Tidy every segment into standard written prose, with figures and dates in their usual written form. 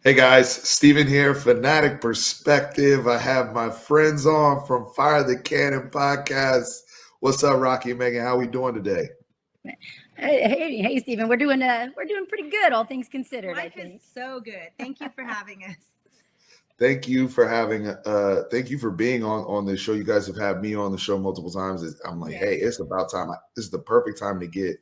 Hey guys, Steven here, Fanatic Perspective. I have my friends on from Fire the Cannon podcast. What's up, Rocky and Megan? How we doing today? Hey, Stephen. We're doing pretty good, all things considered. Life is so good. Thank you for having us. Thank you for being on this show. You guys have had me on the show multiple times. I'm like, hey, it's about time. This is the perfect time to get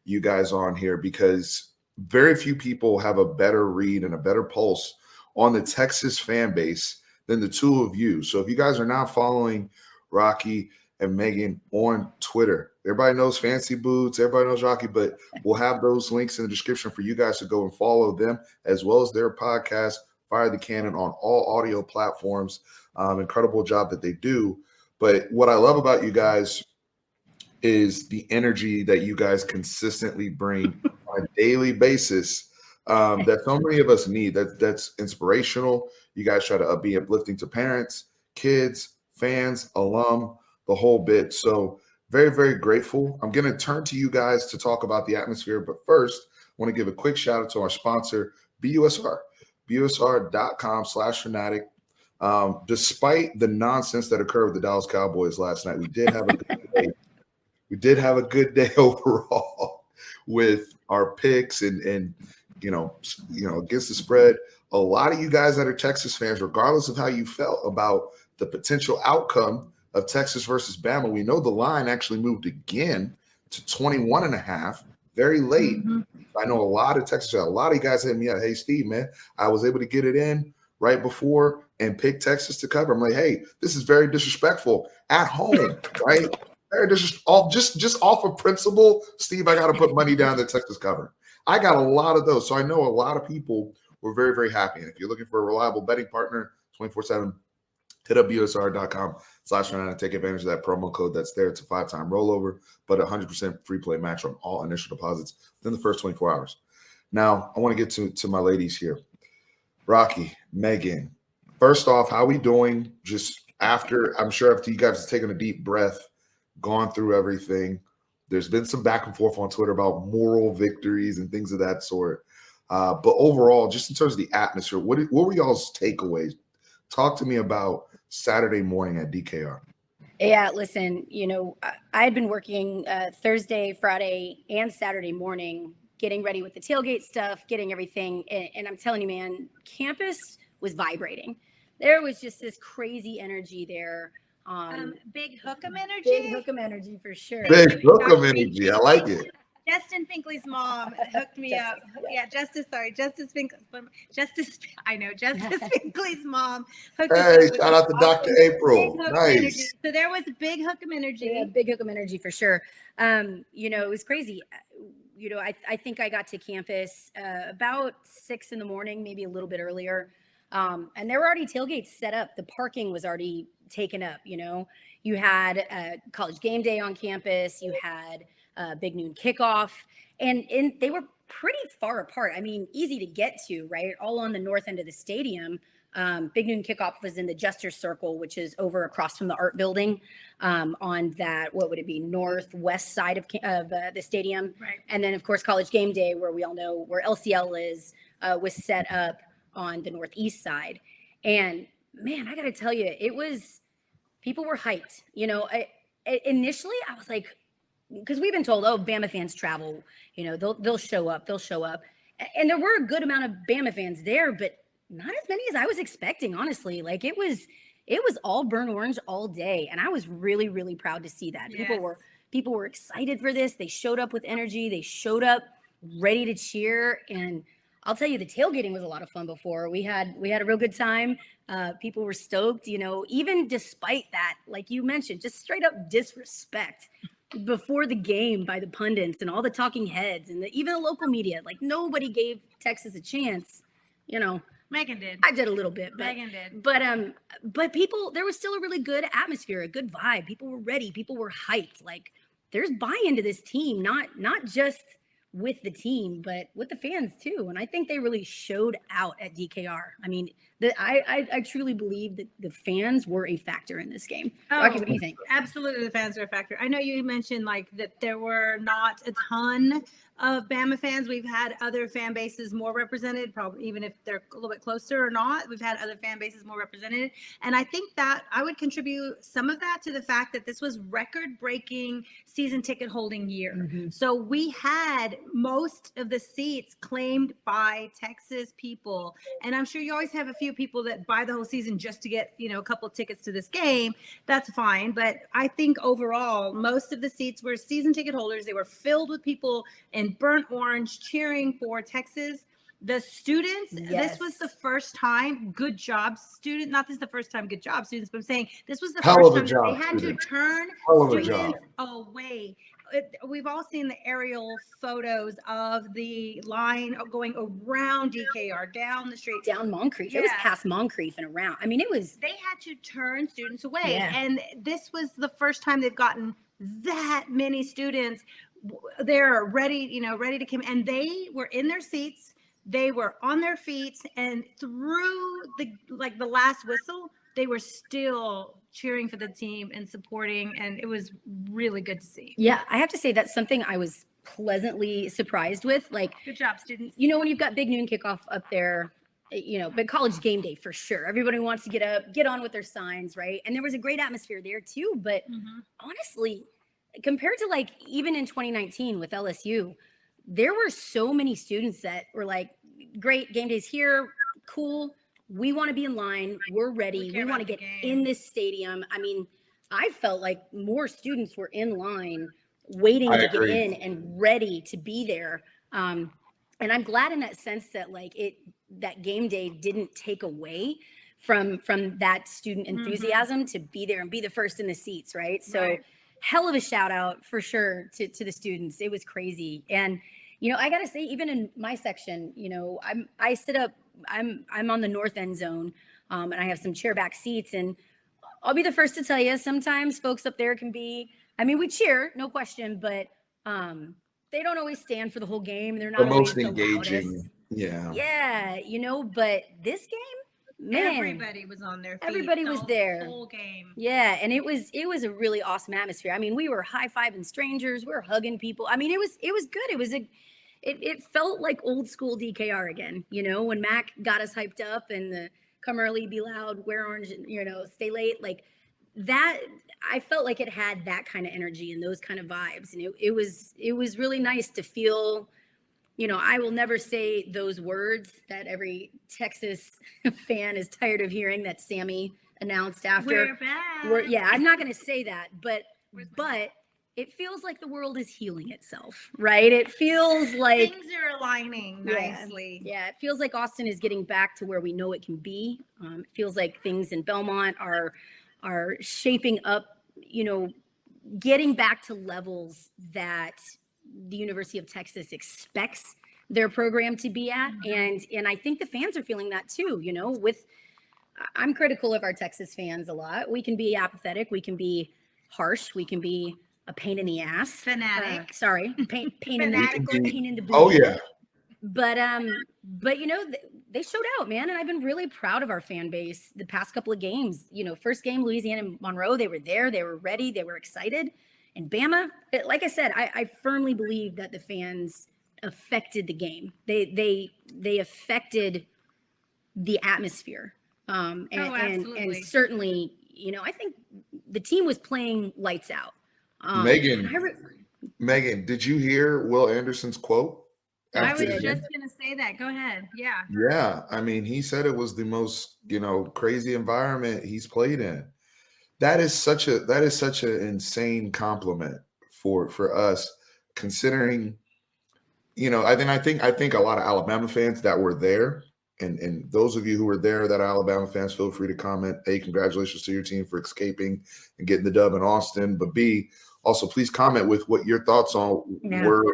you guys on here because very few people have a better read and a better pulse on the Texas fan base than the two of you. So if you guys are not following Rocky and Megan on Twitter, everybody knows Fancy Boots, everybody knows Rocky, but we'll have those links in the description for you guys to go and follow them as well as their podcast, Fire the Cannon, on all audio platforms. Incredible job that they do. But what I love about you guys is the energy that you guys consistently bring on a daily basis that so many of us need. That's inspirational. You guys try to be uplifting to parents, kids, fans, alum, the whole bit. So very, very grateful. I'm going to turn to you guys to talk about the atmosphere. But first, I want to give a quick shout out to our sponsor, BUSR, busr.com/fanatic. Despite the nonsense that occurred with the Dallas Cowboys last night, we did have a good day. We did have a good day overall with our picks and against the spread. A lot of you guys that are Texas fans, regardless of how you felt about the potential outcome of Texas versus Bama, we know the line actually moved again to 21.5 very late. Mhm. I know a lot of Texas fans, a lot of you guys hit me up. Hey, Steve, man, I was able to get it in right before and pick Texas to cover. I'm like, hey, this is very disrespectful at home, right? Just off of principle, Steve, I got to put money down the Texas cover. I got a lot of those. So I know a lot of people were very, very happy. And if you're looking for a reliable betting partner 24/7, hit up busr.com/fanatic and take advantage of that promo code that's there. It's a 5-time rollover, but 100% free play match on all initial deposits within the first 24 hours. Now, I want to get to my ladies here. Rocky, Megan, first off, how we doing? Just after you guys have taken a deep breath, gone through everything. There's been some back and forth on Twitter about moral victories and things of that sort. But overall, just in terms of the atmosphere, what were y'all's takeaways? Talk to me about Saturday morning at DKR. Yeah, listen, I had been working Thursday, Friday, and Saturday morning, getting ready with the tailgate stuff, getting everything. And I'm telling you, man, campus was vibrating. There was just this crazy energy there. Big Hookem energy. Big Hookem energy for sure. Big Hookem energy. I like it. Justin Finkley's mom hooked me up. Yeah, Justice Finkley's mom hooked us Hey, up. shout out to Dr. April. Big Hookem Nice. energy. So there was big Hookem energy. Yeah, big Hookem energy for sure. It was crazy. I think I got to campus about 6 a.m, maybe a little bit earlier. And there were already tailgates set up. The parking was already taken up. You had college game day on campus. You had big noon kickoff, and they were pretty far apart. I mean, easy to get to, right? All on the north end of the stadium. Big noon kickoff was in the Jester Circle, which is over across from the art building on that, what would it be, northwest side of the stadium. Right. And then, of course, college game day, where we all know where LCL is, was set up on the northeast side. And man, I got to tell you, people were hyped. Initially I was like, because we've been told, oh, Bama fans travel, they'll show up. And there were a good amount of Bama fans there, but not as many as I was expecting, honestly. Like it was all burnt orange all day. And I was really, really proud to see that. Yes. People were excited for this. They showed up with energy. They showed up ready to cheer. And I'll tell you, the tailgating was a lot of fun before. We had a real good time. People were stoked, even despite that, like you mentioned, just straight up disrespect before the game by the pundits and all the talking heads and even the local media. Like nobody gave Texas a chance. Megan did. I did a little bit, Megan did. But people, there was still a really good atmosphere, a good vibe. People were ready. People were hyped. Like there's buy-in to this team, not just with the team, but with the fans too. And I think they really showed out at DKR. I mean, I truly believe that the fans were a factor in this game. Oh, Rocky, what do you think? absolutely, the fans are a factor. I know you mentioned like that there were not a ton of Bama fans. We've had other fan bases more represented, probably even if they're a little bit closer or not. We've had other fan bases more represented, and I think that I would contribute some of that to the fact that this was record-breaking season ticket holding year. Mhm. So we had most of the seats claimed by Texas people, and I'm sure you always have a few people that buy the whole season just to get, a couple of tickets to this game. That's fine. But I think overall, most of the seats were season ticket holders. They were filled with people in burnt orange cheering for Texas. The students, this was the first time, good job, student. Not this is the first time, good job, students, but I'm saying this was the Hell first of a time that job, they had students. to turn Hell of a students away. We've all seen the aerial photos of the line going around DKR, down the street. Down Moncrief. It was past Moncrief and around. I mean, They had to turn students away. Yeah. And this was the first time they've gotten that many students. They're ready, ready to come. And they were in their seats. They were on their feet. And through the last whistle, they were still cheering for the team and supporting. And it was really good to see. Yeah, I have to say that's something I was pleasantly surprised with. Like, good job, students. When you've got big noon kickoff up there, but college game day for sure. Everybody wants to get up, get on with their signs, right? And there was a great atmosphere there too. But honestly, compared to like even in 2019 with LSU, there were so many students that were like, great, game day's here, cool. We want to be in line. We're ready. We want to get in this stadium. I mean, I felt like more students were in line waiting to get in and ready to be there. And I'm glad in that sense that that game day didn't take away from that student enthusiasm to be there and be the first in the seats, right? So hell of a shout out for sure to the students. It was crazy. And I gotta say, even in my section, I sit up, I'm on the north end zone, and I have some chair back seats, and I'll be the first to tell you, sometimes folks up there can be, I mean, we cheer, no question, but they don't always stand for the whole game. They're not The most always engaging. The loudest. Yeah. But this game, man, everybody was on their feet. Everybody was there. Whole game. Yeah, and it was a really awesome atmosphere. I mean, we were high-fiving strangers, we were hugging people. I mean, it was good. It felt like old school DKR again, when Mac got us hyped up and the come early, be loud, wear orange, stay late, like that. I felt like it had that kind of energy and those kind of vibes. And it was really nice to feel, I will never say those words that every Texas fan is tired of hearing that Sammy announced after. We're back. I'm not going to say that, but it feels like the world is healing itself, right? It feels like things are aligning nicely. Yeah, it feels like Austin is getting back to where we know it can be. It feels like things in Belmont are shaping up, getting back to levels that the University of Texas expects their program to be at. And I think the fans are feeling that too, I'm critical of our Texas fans a lot. We can be apathetic, we can be harsh, we can be a pain in the ass. Fanatic. Pain in the booty. Oh yeah. But they showed out, man, and I've been really proud of our fan base the past couple of games. First game, Louisiana and Monroe, they were there, they were ready, they were excited. And Bama, like I said, I firmly believe that the fans affected the game. They affected the atmosphere. And certainly, I think the team was playing lights out. Megan, did you hear Will Anderson's quote? I was just going to say that. Go ahead. Yeah. Yeah. I mean, he said it was the most, crazy environment he's played in. That is such an insane compliment for us, considering, I think a lot of Alabama fans that were there, and those of you who were there that are Alabama fans, feel free to comment. A, congratulations to your team for escaping and getting the dub in Austin. But B, also please comment with what your thoughts were,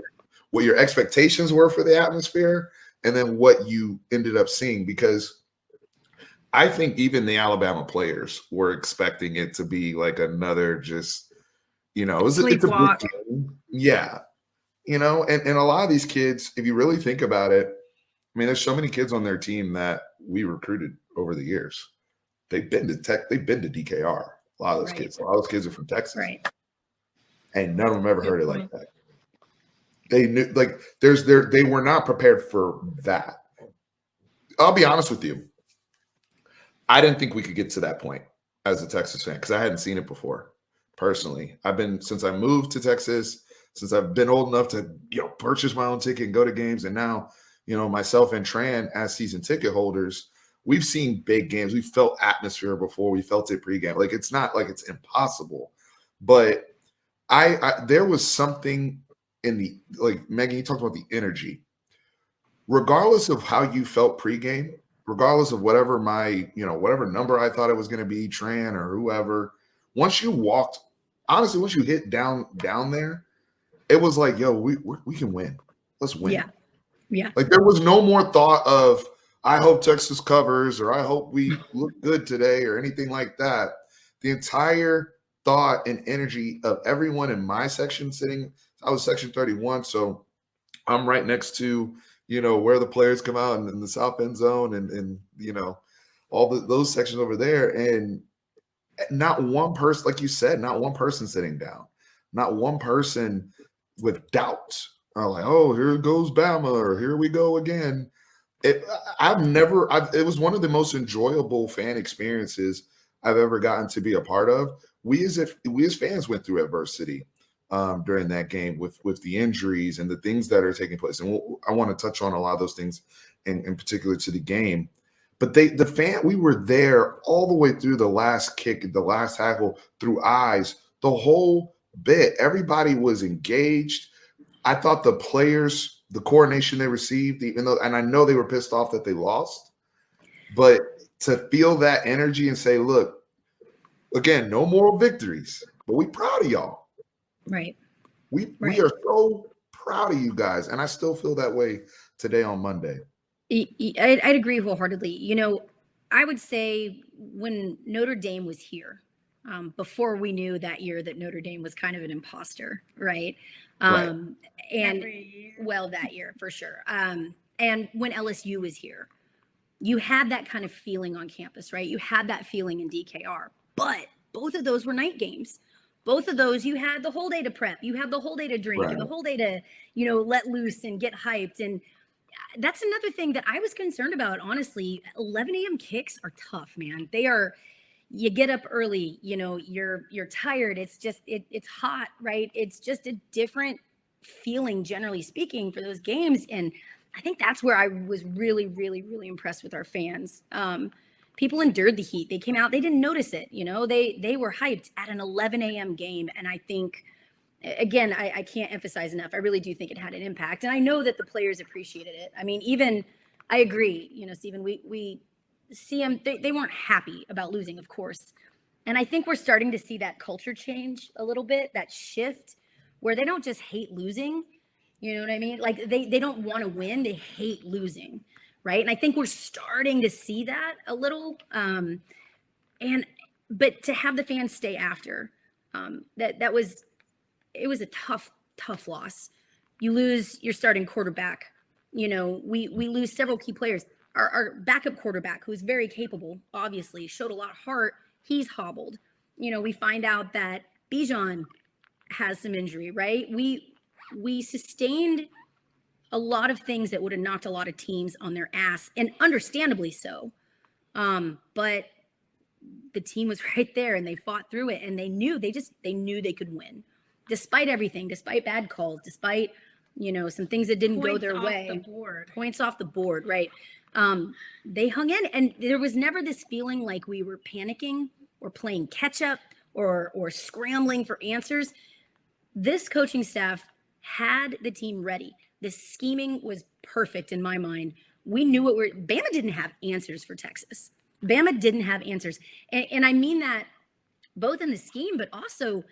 what your expectations were for the atmosphere, and then what you ended up seeing, because I think even the Alabama players were expecting it to be like another it's a big game. Yeah. And a lot of these kids, if you really think about it, I mean, there's so many kids on their team that we recruited over the years. They've been to Tech. They've been to DKR. A lot of those kids. A lot of those kids are from Texas. Right. And none of them ever heard it like that. They knew, like, they were not prepared for that. I'll be honest with you. I didn't think we could get to that point as a Texas fan because I hadn't seen it before. Personally, since I moved to Texas, since I've been old enough to purchase my own ticket and go to games, and now myself and Tran as season ticket holders, we've seen big games. We felt atmosphere before. We felt it pregame. Like, it's not like it's impossible, but I there was something in the, like, Megan, you talked about the energy. Regardless of how you felt pregame, regardless of whatever whatever number I thought it was going to be, Tran or whoever, once you hit down there, it was like, yo, we can win. Let's win. Yeah. Like, there was no more thought of, I hope Texas covers, or I hope we look good today, or anything like that. The entire thought and energy of everyone in my section I was section 31, so I'm right next to, where the players come out in the south end zone and all those sections over there. And not one person, like you said, not one person sitting down, not one person with doubts. Like, oh, here goes Bama, or here we go again. It was one of the most enjoyable fan experiences I've ever gotten to be a part of. We as fans went through adversity during that game with the injuries and the things that are taking place. And I want to touch on a lot of those things in particular to the game. But we were there all the way through the last kick, the last tackle, through eyes, the whole bit. Everybody was engaged. I thought the players, the coordination they received, and I know they were pissed off that they lost, but to feel that energy and say, look, again, no moral victories, but we proud of y'all. Right. We are so proud of you guys. And I still feel that way today on Monday. I'd agree wholeheartedly. I would say when Notre Dame was here, before we knew that year that Notre Dame was kind of an imposter, right? And well, that year for sure. And when LSU was here, you had that kind of feeling on campus, right? You had that feeling in DKR, but both of those were night games. Both of those, you had the whole day to prep, you had the whole day to drink, and the whole day to, let loose and get hyped. And that's another thing that I was concerned about, honestly. 11 a.m. kicks are tough, man. They are. You get up early, you're tired. It's just, it's hot, right? It's just a different feeling, generally speaking, for those games. And I think that's where I was really, really, really impressed with our fans. People endured the heat. They came out, they didn't notice it. They were hyped at an 11 a.m. game. And I think, again, I can't emphasize enough, I really do think it had an impact. And I know that the players appreciated it. I mean, even, I agree, Stephen, we see them, they weren't happy about losing, of course. And I think we're starting to see that culture change a little bit, that shift where they don't just hate losing. You know what I mean? Like, they don't want to win, they hate losing, right? And I think we're starting to see that a little. But to have the fans stay after, it was a tough loss. You lose your starting quarterback. We lose several key players. Our backup quarterback, who's very capable, obviously showed a lot of heart, he's hobbled. We find out that Bijan has some injury, right? We sustained a lot of things that would have knocked a lot of teams on their ass, and understandably so. But the team was right there, and they fought through it, and they knew they could win, despite everything, despite bad calls, despite some things that didn't go their way. Points off the board, right? They hung in, and there was never this feeling like we were panicking or playing catch up or scrambling for answers. This coaching staff had the team ready. The scheming was perfect in my mind. We knew Bama didn't have answers for Texas. Bama didn't have answers. And I mean that both in the scheme, but also,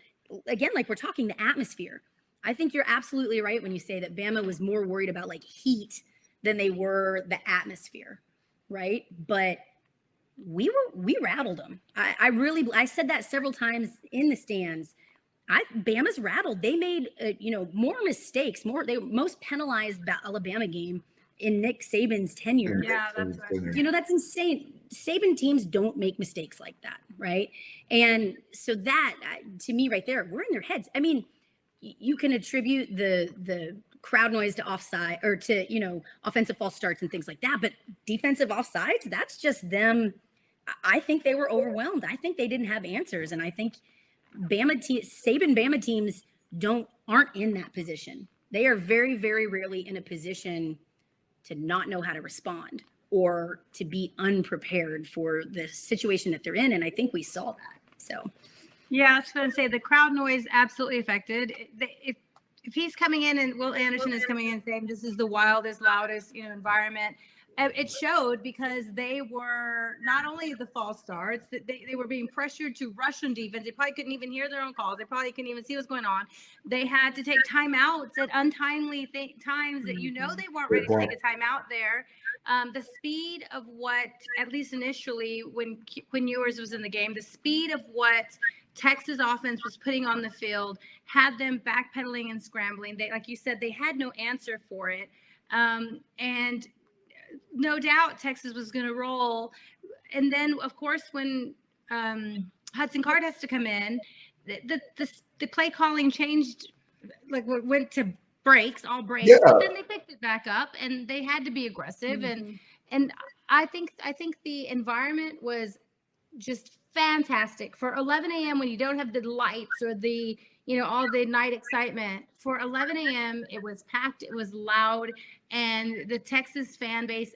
again, like we're talking the atmosphere. I think you're absolutely right when you say that Bama was more worried about like heat than they were the atmosphere, right? But we rattled them. I said that several times in the stands. Bama's rattled. They made more mistakes. They most penalized Alabama game in Nick Saban's tenure. Yeah, that's right. That's insane. Saban teams don't make mistakes like that, right? And so that, to me, right there, we're in their heads. I mean, you can attribute the crowd noise to offside or to offensive false starts and things like that, but defensive offsides, that's just them. I think they were overwhelmed. I think they didn't have answers, and I think Saban Bama teams aren't in that position. They are very, very rarely in a position to not know how to respond or to be unprepared for the situation that they're in. And I think we saw that. So, yeah, I was going to say the crowd noise absolutely affected. If he's coming in and Will Anderson is coming in saying this is the wildest, loudest, environment, it showed because they were not only the false starts, that they were being pressured to rush on defense. They probably couldn't even hear their own calls. They probably couldn't even see what's going on. They had to take timeouts at untimely times that they weren't ready to take a timeout there. The speed of what, at least initially when Quinn Ewers was in the game, the speed of what Texas offense was putting on the field had them backpedaling and scrambling. They, like you said, they had no answer for it. And no doubt Texas was going to roll. And then, of course, when Hudson Card has to come in, the play calling changed, like went to all breaks. Yeah. But then they picked it back up, and they had to be aggressive. Mm-hmm. And I think the environment was just fantastic for 11 a.m. when you don't have the lights or the all the night excitement. For 11 a.m. it was packed, it was loud, and the Texas fan base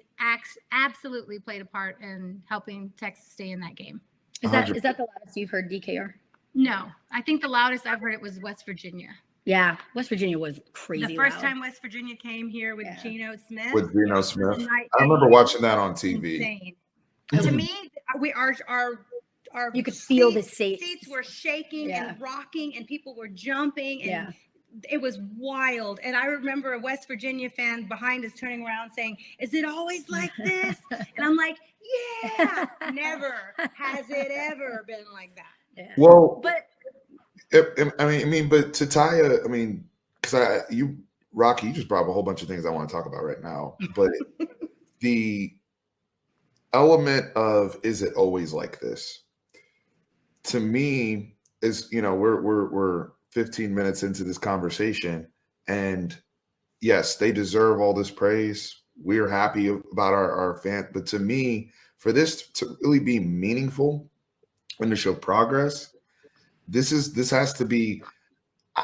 absolutely played a part in helping Texas stay in that game. Is that the loudest you've heard, DKR? No, I think the loudest I've heard it was West Virginia. Yeah, West Virginia was crazy. The first time West Virginia came here with Geno Smith. With Geno Smith, I remember watching that on TV. Insane. To me, our you could feel the seats were shaking and rocking, and people were jumping, and it was wild. And I remember a West Virginia fan behind us turning around saying, "Is it always like this?" And I'm like, "Yeah, never has it ever been like that." Yeah. Well, but but to Taya, because Rocky, you just brought up a whole bunch of things I want to talk about right now. But the element of is it always like this? To me, is we're 15 minutes into this conversation, and yes, they deserve all this praise. We're happy about our fans, but to me, for this to really be meaningful and to show progress, this has to be.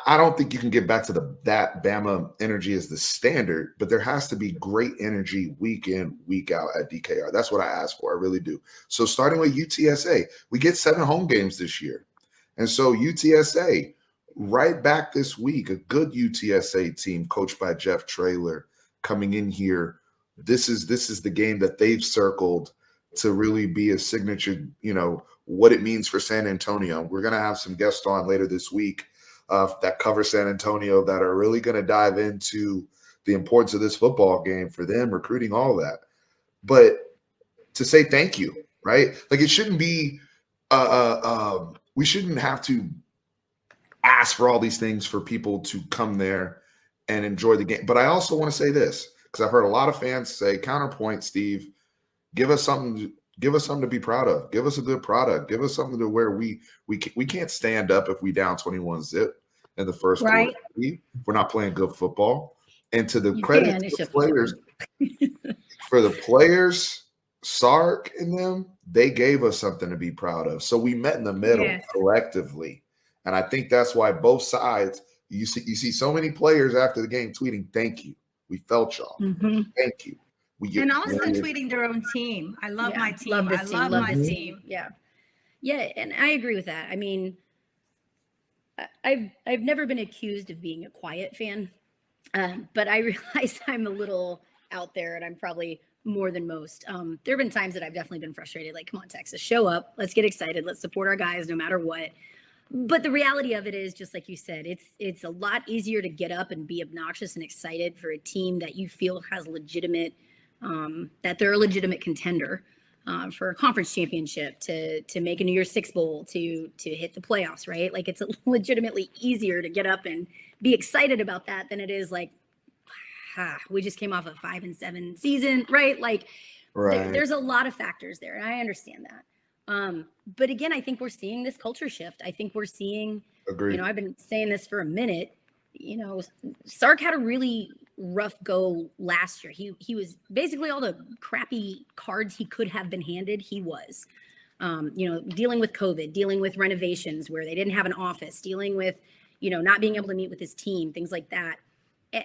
I don't think you can get back to that Bama energy as the standard, but there has to be great energy week in, week out at DKR. That's what I ask for. I really do. So starting with UTSA, we get 7 home games this year. And so UTSA, right back this week, a good UTSA team coached by Jeff Traylor coming in here. This is the game that they've circled to really be a signature, what it means for San Antonio. We're going to have some guests on later this week that cover San Antonio that are really going to dive into the importance of this football game for them, recruiting, all that. But to say thank you, right? Like it shouldn't be, we shouldn't have to ask for all these things for people to come there and enjoy the game. But I also want to say this, because I've heard a lot of fans say, counterpoint, Steve, give us something to be proud of. Give us a good product. Give us something to where we can't stand up if we down 21-0 in the first quarter. We're not playing good football. And to the credit to the players, for the players, Sark and them, they gave us something to be proud of. So we met in the middle collectively. And I think that's why both sides, you see so many players after the game tweeting, "Thank you. We felt y'all. Thank you." And also tweeting their own team. I love my team. I love my team. Yeah. Yeah. And I agree with that. I mean, I've never been accused of being a quiet fan, but I realize I'm a little out there, and I'm probably more than most. There have been times that I've definitely been frustrated. Like, come on, Texas, show up. Let's get excited. Let's support our guys no matter what. But the reality of it is, just like you said, it's a lot easier to get up and be obnoxious and excited for a team that you feel has legitimate, that they're a legitimate contender for a conference championship, to make a New Year's Six Bowl, to hit the playoffs, right? Like, it's legitimately easier to get up and be excited about that than it is like, we just came off a 5-7 season, right? Like Right. there's a lot of factors there, and I understand that. But again, I think we're seeing this culture shift. I think we're seeing, Agreed. I've been saying this for a minute. Sark had a really rough go last year. He was basically all the crappy cards he could have been handed. He was, dealing with COVID, dealing with renovations where they didn't have an office, dealing with, not being able to meet with his team, things like that.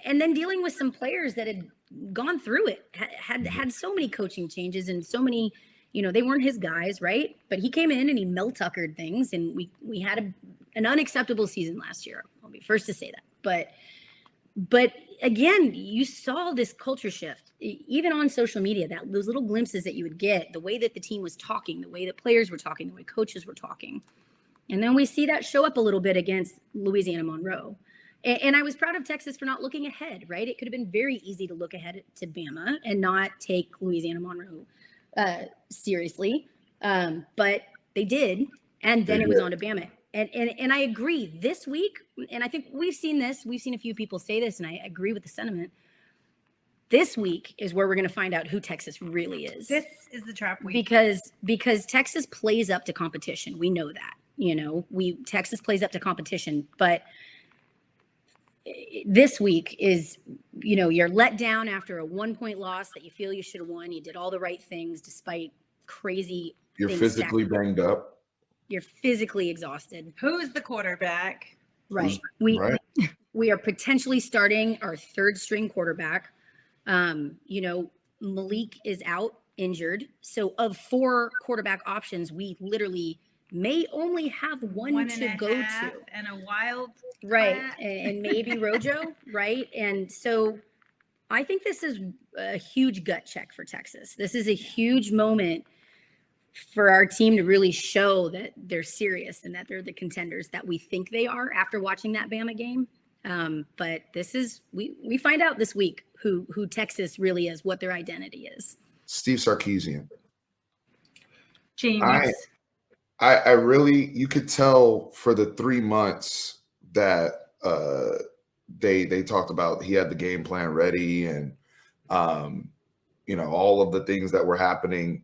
And then dealing with some players that had gone through it, had so many coaching changes and so many, they weren't his guys, right? But he came in and he Mel Tuckered things, and we had an unacceptable season last year. I'll be first to say that. But again, you saw this culture shift, even on social media, those little glimpses that you would get, the way that the team was talking, the way that players were talking, the way coaches were talking. And then we see that show up a little bit against Louisiana Monroe. And I was proud of Texas for not looking ahead, right? It could have been very easy to look ahead to Bama and not take Louisiana Monroe seriously. But they did. And then it was on to Bama. And I agree this week, and I think we've seen a few people say this, and I agree with the sentiment. This week is where we're going to find out who Texas really is. This is the trap week. Because Texas plays up to competition. We know that, Texas plays up to competition, but this week is, you're let down after a 1-point loss that you feel you should have won. You did all the right things despite crazy. You're physically banged up. You're physically exhausted. Who's the quarterback? Right. We are potentially starting our third string quarterback. Malik is out injured. So of 4 quarterback options, we literally may only have one to go to. And a wild. Right. And maybe Rojo. Right. And so I think this is a huge gut check for Texas. This is a huge moment for our team to really show that they're serious and that they're the contenders that we think they are after watching that Bama game. But this is, we find out this week who Texas really is, what their identity is. Steve Sarkisian. James. I really, you could tell for the 3 months that they talked about, he had the game plan ready, and all of the things that were happening.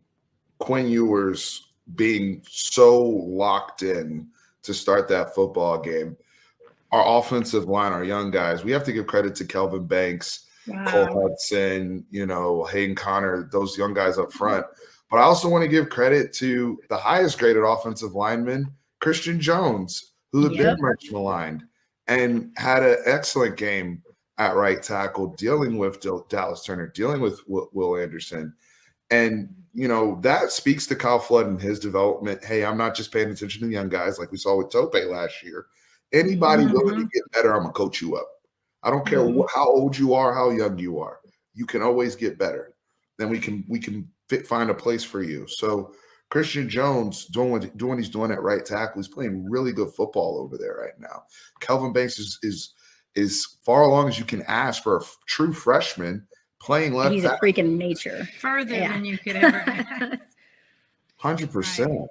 Quinn Ewers being so locked in to start that football game. Our offensive line, our young guys, we have to give credit to Kelvin Banks, Cole Hudson, Hayden Connor, those young guys up front. But I also want to give credit to the highest graded offensive lineman, Christian Jones, who had been much maligned and had an excellent game at right tackle, dealing with Dallas Turner, dealing with Will Anderson. And, that speaks to Kyle Flood and his development. Hey, I'm not just paying attention to the young guys like we saw with Tope last year. Anybody willing to get better, I'm going to coach you up. I don't care how old you are, how young you are. You can always get better. Then we can find a place for you. So Christian Jones doing what he's doing at right tackle. He's playing really good football over there right now. Kelvin Banks is far along as you can ask for a true freshman playing left. He's a freak of nature. Further than you could ever ask. 100%.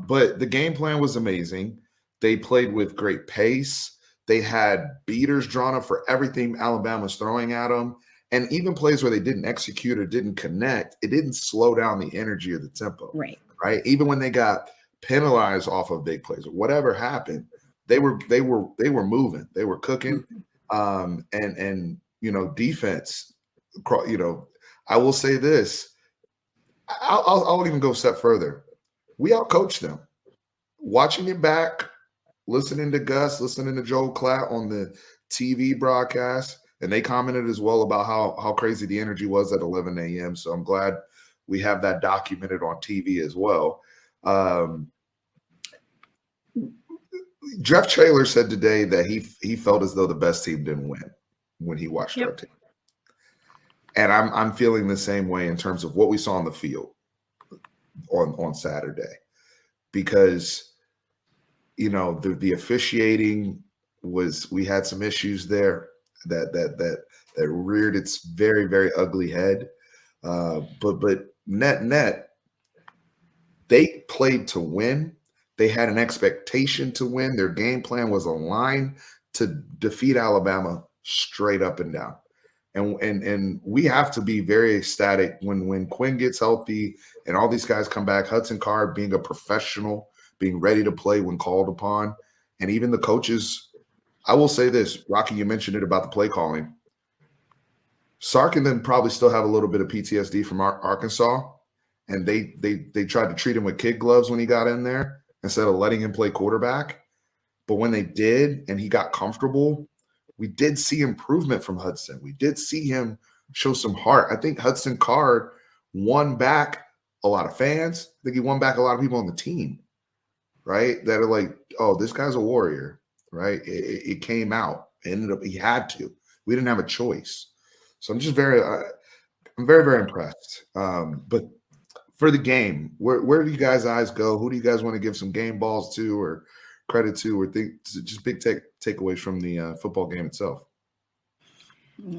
But the game plan was amazing. They played with great pace. They had beaters drawn up for everything Alabama's throwing at them. And even plays where they didn't execute or didn't connect, it didn't slow down the energy or the tempo. Right. Even when they got penalized off of big plays or whatever happened, they were moving. They were cooking. And defense, I will say this. I'll even go a step further. We outcoached them. Watching it back, listening to Gus, listening to Joel Klatt on the TV broadcast, and they commented as well about how crazy the energy was at 11 a.m. So I'm glad we have that documented on TV as well. Jeff Traylor said today that he felt as though the best team didn't win when he watched our team. And I'm feeling the same way in terms of what we saw on the field on Saturday, because the officiating we had some issues there that reared its very, very ugly head. But net, they played to win. They had an expectation to win. Their game plan was aligned to defeat Alabama straight up and down. And we have to be very ecstatic when Quinn gets healthy and all these guys come back. Hudson Card being a professional, being ready to play when called upon, and even the coaches. I will say this, Rocky, you mentioned it about the play calling. Sark and them probably still have a little bit of PTSD from Arkansas, and they tried to treat him with kid gloves when he got in there instead of letting him play quarterback. But when they did and he got comfortable, we did see improvement from Hudson. We did see him show some heart. I think Hudson Card won back a lot of fans. I think he won back a lot of people on the team, right? That are like, oh, this guy's a warrior, right? It came out. It ended up, he had to. We didn't have a choice. So I'm just I'm very, very impressed. But for the game, where do you guys' eyes go? Who do you guys want to give some game balls to or credit to, or just big takeaways from the football game itself?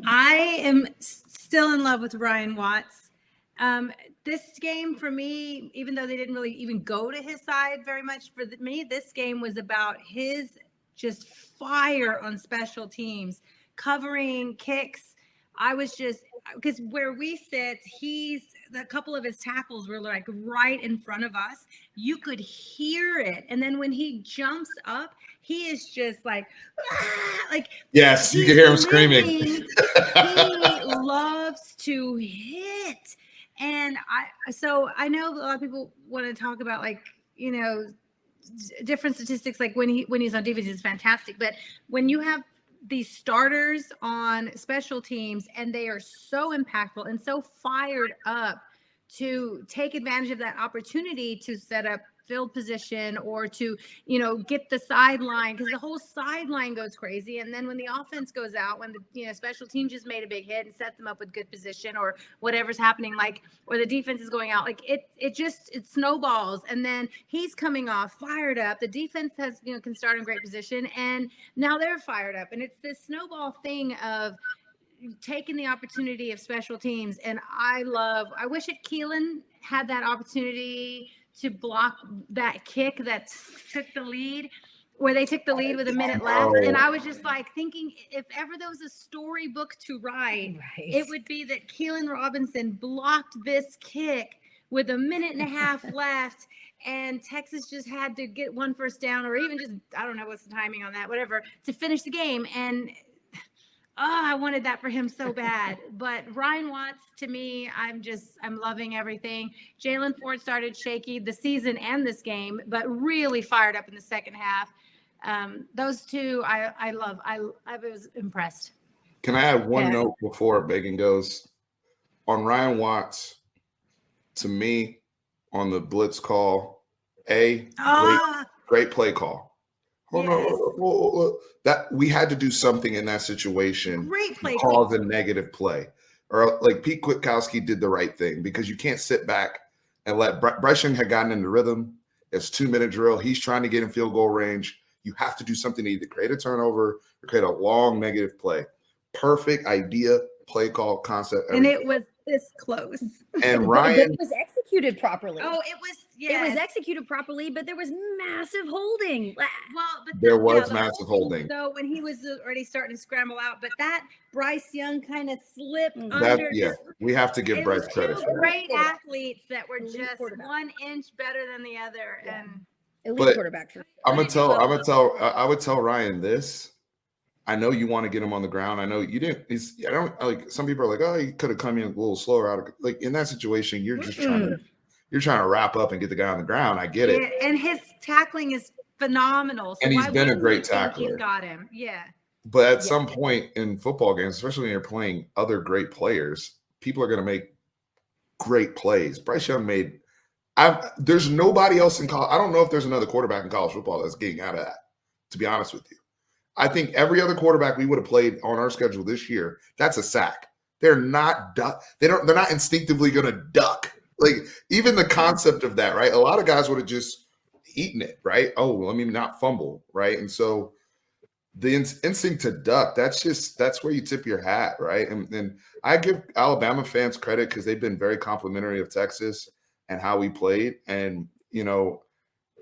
I am still in love with Ryan Watts. This game for me, even though they didn't really even go to his side very much, for me, this game was about his just fire on special teams, covering kicks. I was just, because where we sit, a couple of his tackles were like right in front of us. You could hear it. And then when he jumps up, he is just like, like, yes, you can hear him screaming. He loves to hit. And so I know a lot of people want to talk about, like, you know, different statistics, like when he's on defense is fantastic. But when you have these starters on special teams and they are so impactful and so fired up to take advantage of that opportunity to set up field position or to, you know, get the sideline, because the whole sideline goes crazy. And then when the offense goes out, when the, you know, special team just made a big hit and set them up with good position or whatever's happening, like, or the defense is going out, like it snowballs. And then he's coming off fired up. The defense has, you know, can start in great position and now they're fired up. And it's this snowball thing of taking the opportunity of special teams. And I wish Keelan had that opportunity to block that kick that took the lead, where they took the lead with a minute left. And I was just like thinking, if ever there was a storybook to write, it would be that Keelan Robinson blocked this kick with a minute and a half left, and Texas just had to get one first down, or even just, I don't know what's the timing on that, whatever, to finish the game. And I wanted that for him so bad. But Ryan Watts, to me, I'm loving everything. Jalen Ford started shaky the season and this game, but really fired up in the second half. Those two, I love. I was impressed. Can I add one note before Bacon goes? On Ryan Watts, to me, on the blitz call, great play call. That we had to do something in that situation. Great play. Cause a negative play, or like Pete Kwiatkowski did the right thing, because you can't sit back and let Bryce Young had gotten into rhythm. It's 2-minute drill. He's trying to get in field goal range. You have to do something to either create a turnover or create a long negative play. Perfect idea, play call, concept. Everything. And it was this close. And Ryan, it was executed properly. Oh, it was. Yes. It was executed properly, but there was massive holding. Well, but there was massive holding. So when he was already starting to scramble out, but that Bryce Young kind of slipped under. We have to give Bryce credit. Two great athletes that were just 1 inch better than the other, and elite quarterback. I would tell Ryan this. I know you want to get him on the ground. I know you didn't. I don't like. Some people are like, oh, he could have come in a little slower out of, like, in that situation. You're just trying to wrap up and get the guy on the ground. I get it. And his tackling is phenomenal. So and he's been a great tackler. He's got him. Yeah. But at some point in football games, especially when you're playing other great players, people are going to make great plays. Bryce Young made. There's nobody else in college. I don't know if there's another quarterback in college football that's getting out of that, to be honest with you. I think every other quarterback we would have played on our schedule this year, that's a sack. They're not they're not instinctively going to duck. Like, even the concept of that, right? A lot of guys would have just eaten it, right? Oh, let me not fumble, right? And so the instinct to duck, that's where you tip your hat, right? And I give Alabama fans credit because they've been very complimentary of Texas and how we played. And, you know,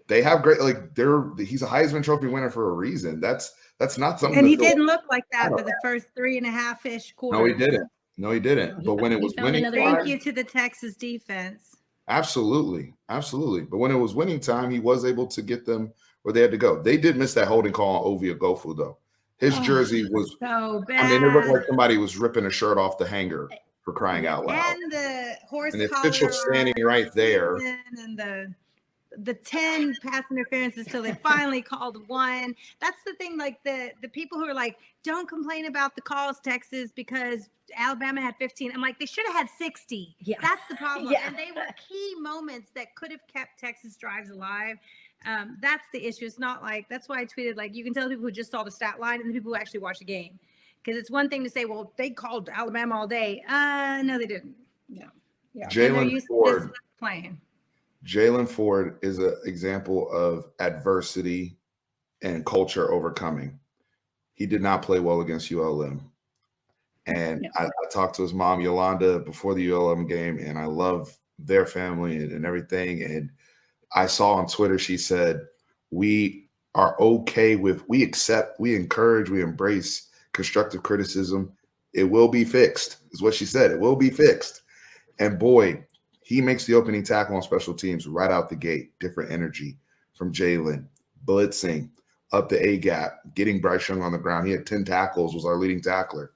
they have great, like, he's a Heisman Trophy winner for a reason. That's That's not something And to he feel didn't look like that proud for of. the first 3.5-ish No, he quarters. didn't. No, he didn't. But when it He was found winning another Thank time, you to the Texas defense. absolutely. Absolutely. But when it was winning time, he was able to get them where they had to go. They did miss that holding call on Ovia Gofu, though. His jersey was, so bad. I mean, it looked like somebody was ripping a shirt off the hanger, for crying out loud. And the horse And the collar official standing right there. and the 10 pass interferences till they finally called one. That's the thing. Like the people who are like, don't complain about the calls, Texas, because Alabama had 15. I'm like, they should have had 60. Yeah. That's the problem. Yeah. And they were key moments that could have kept Texas drives alive. That's the issue. It's not like, that's why I tweeted, like, you can tell people who just saw the stat line and the people who actually watched the game. Because it's one thing to say, well, they called Alabama all day. No, they didn't. No. Yeah. Jalen Ford. Playing. Jalen Ford is an example of adversity and culture overcoming. He did not play well against ULM. And I talked to his mom, Yolanda, before the ULM game, and I love their family and everything. And I saw on Twitter, she said, we are okay with, we accept, we encourage, we embrace constructive criticism. It will be fixed, is what she said. It will be fixed. And boy, he makes the opening tackle on special teams right out the gate. Different energy from Jalen, blitzing up the A gap, getting Bryce Young on the ground. He had 10 tackles, was our leading tackler,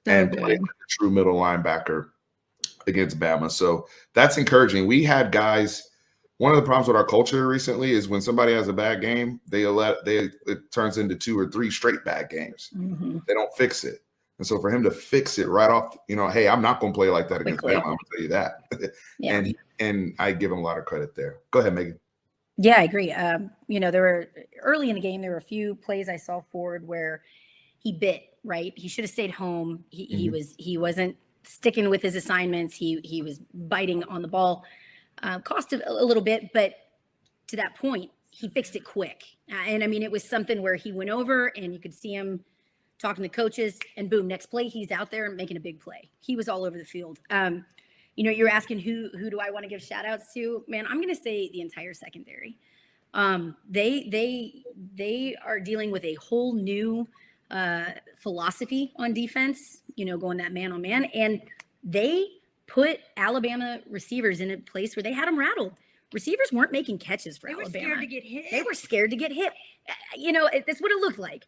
and played like a true middle linebacker against Bama. So that's encouraging. We had guys. One of the problems with our culture recently is when somebody has a bad game, it turns into 2 or 3 straight bad games. Mm-hmm. They don't fix it. And so for him to fix it right off, hey, I'm not going to play like that against Bama. I'm going to tell you that. Yeah. And I give him a lot of credit there. Go ahead, Megan. Yeah, I agree. There were early in the game, there were a few plays I saw Ford where he bit, right? He should have stayed home. He wasn't sticking with his assignments. He was biting on the ball. Cost a little bit, but to that point, he fixed it quick. And I mean, it was something where he went over and you could see him talking to coaches, and boom, next play, he's out there making a big play. He was all over the field. You're asking who do I want to give shout outs to? Man, I'm going to say the entire secondary. They are dealing with a whole new philosophy on defense, going that man on man. And they put Alabama receivers in a place where they had them rattled. Receivers weren't making catches for Alabama. They were scared to get hit. They were scared to get hit. That's what it looked like.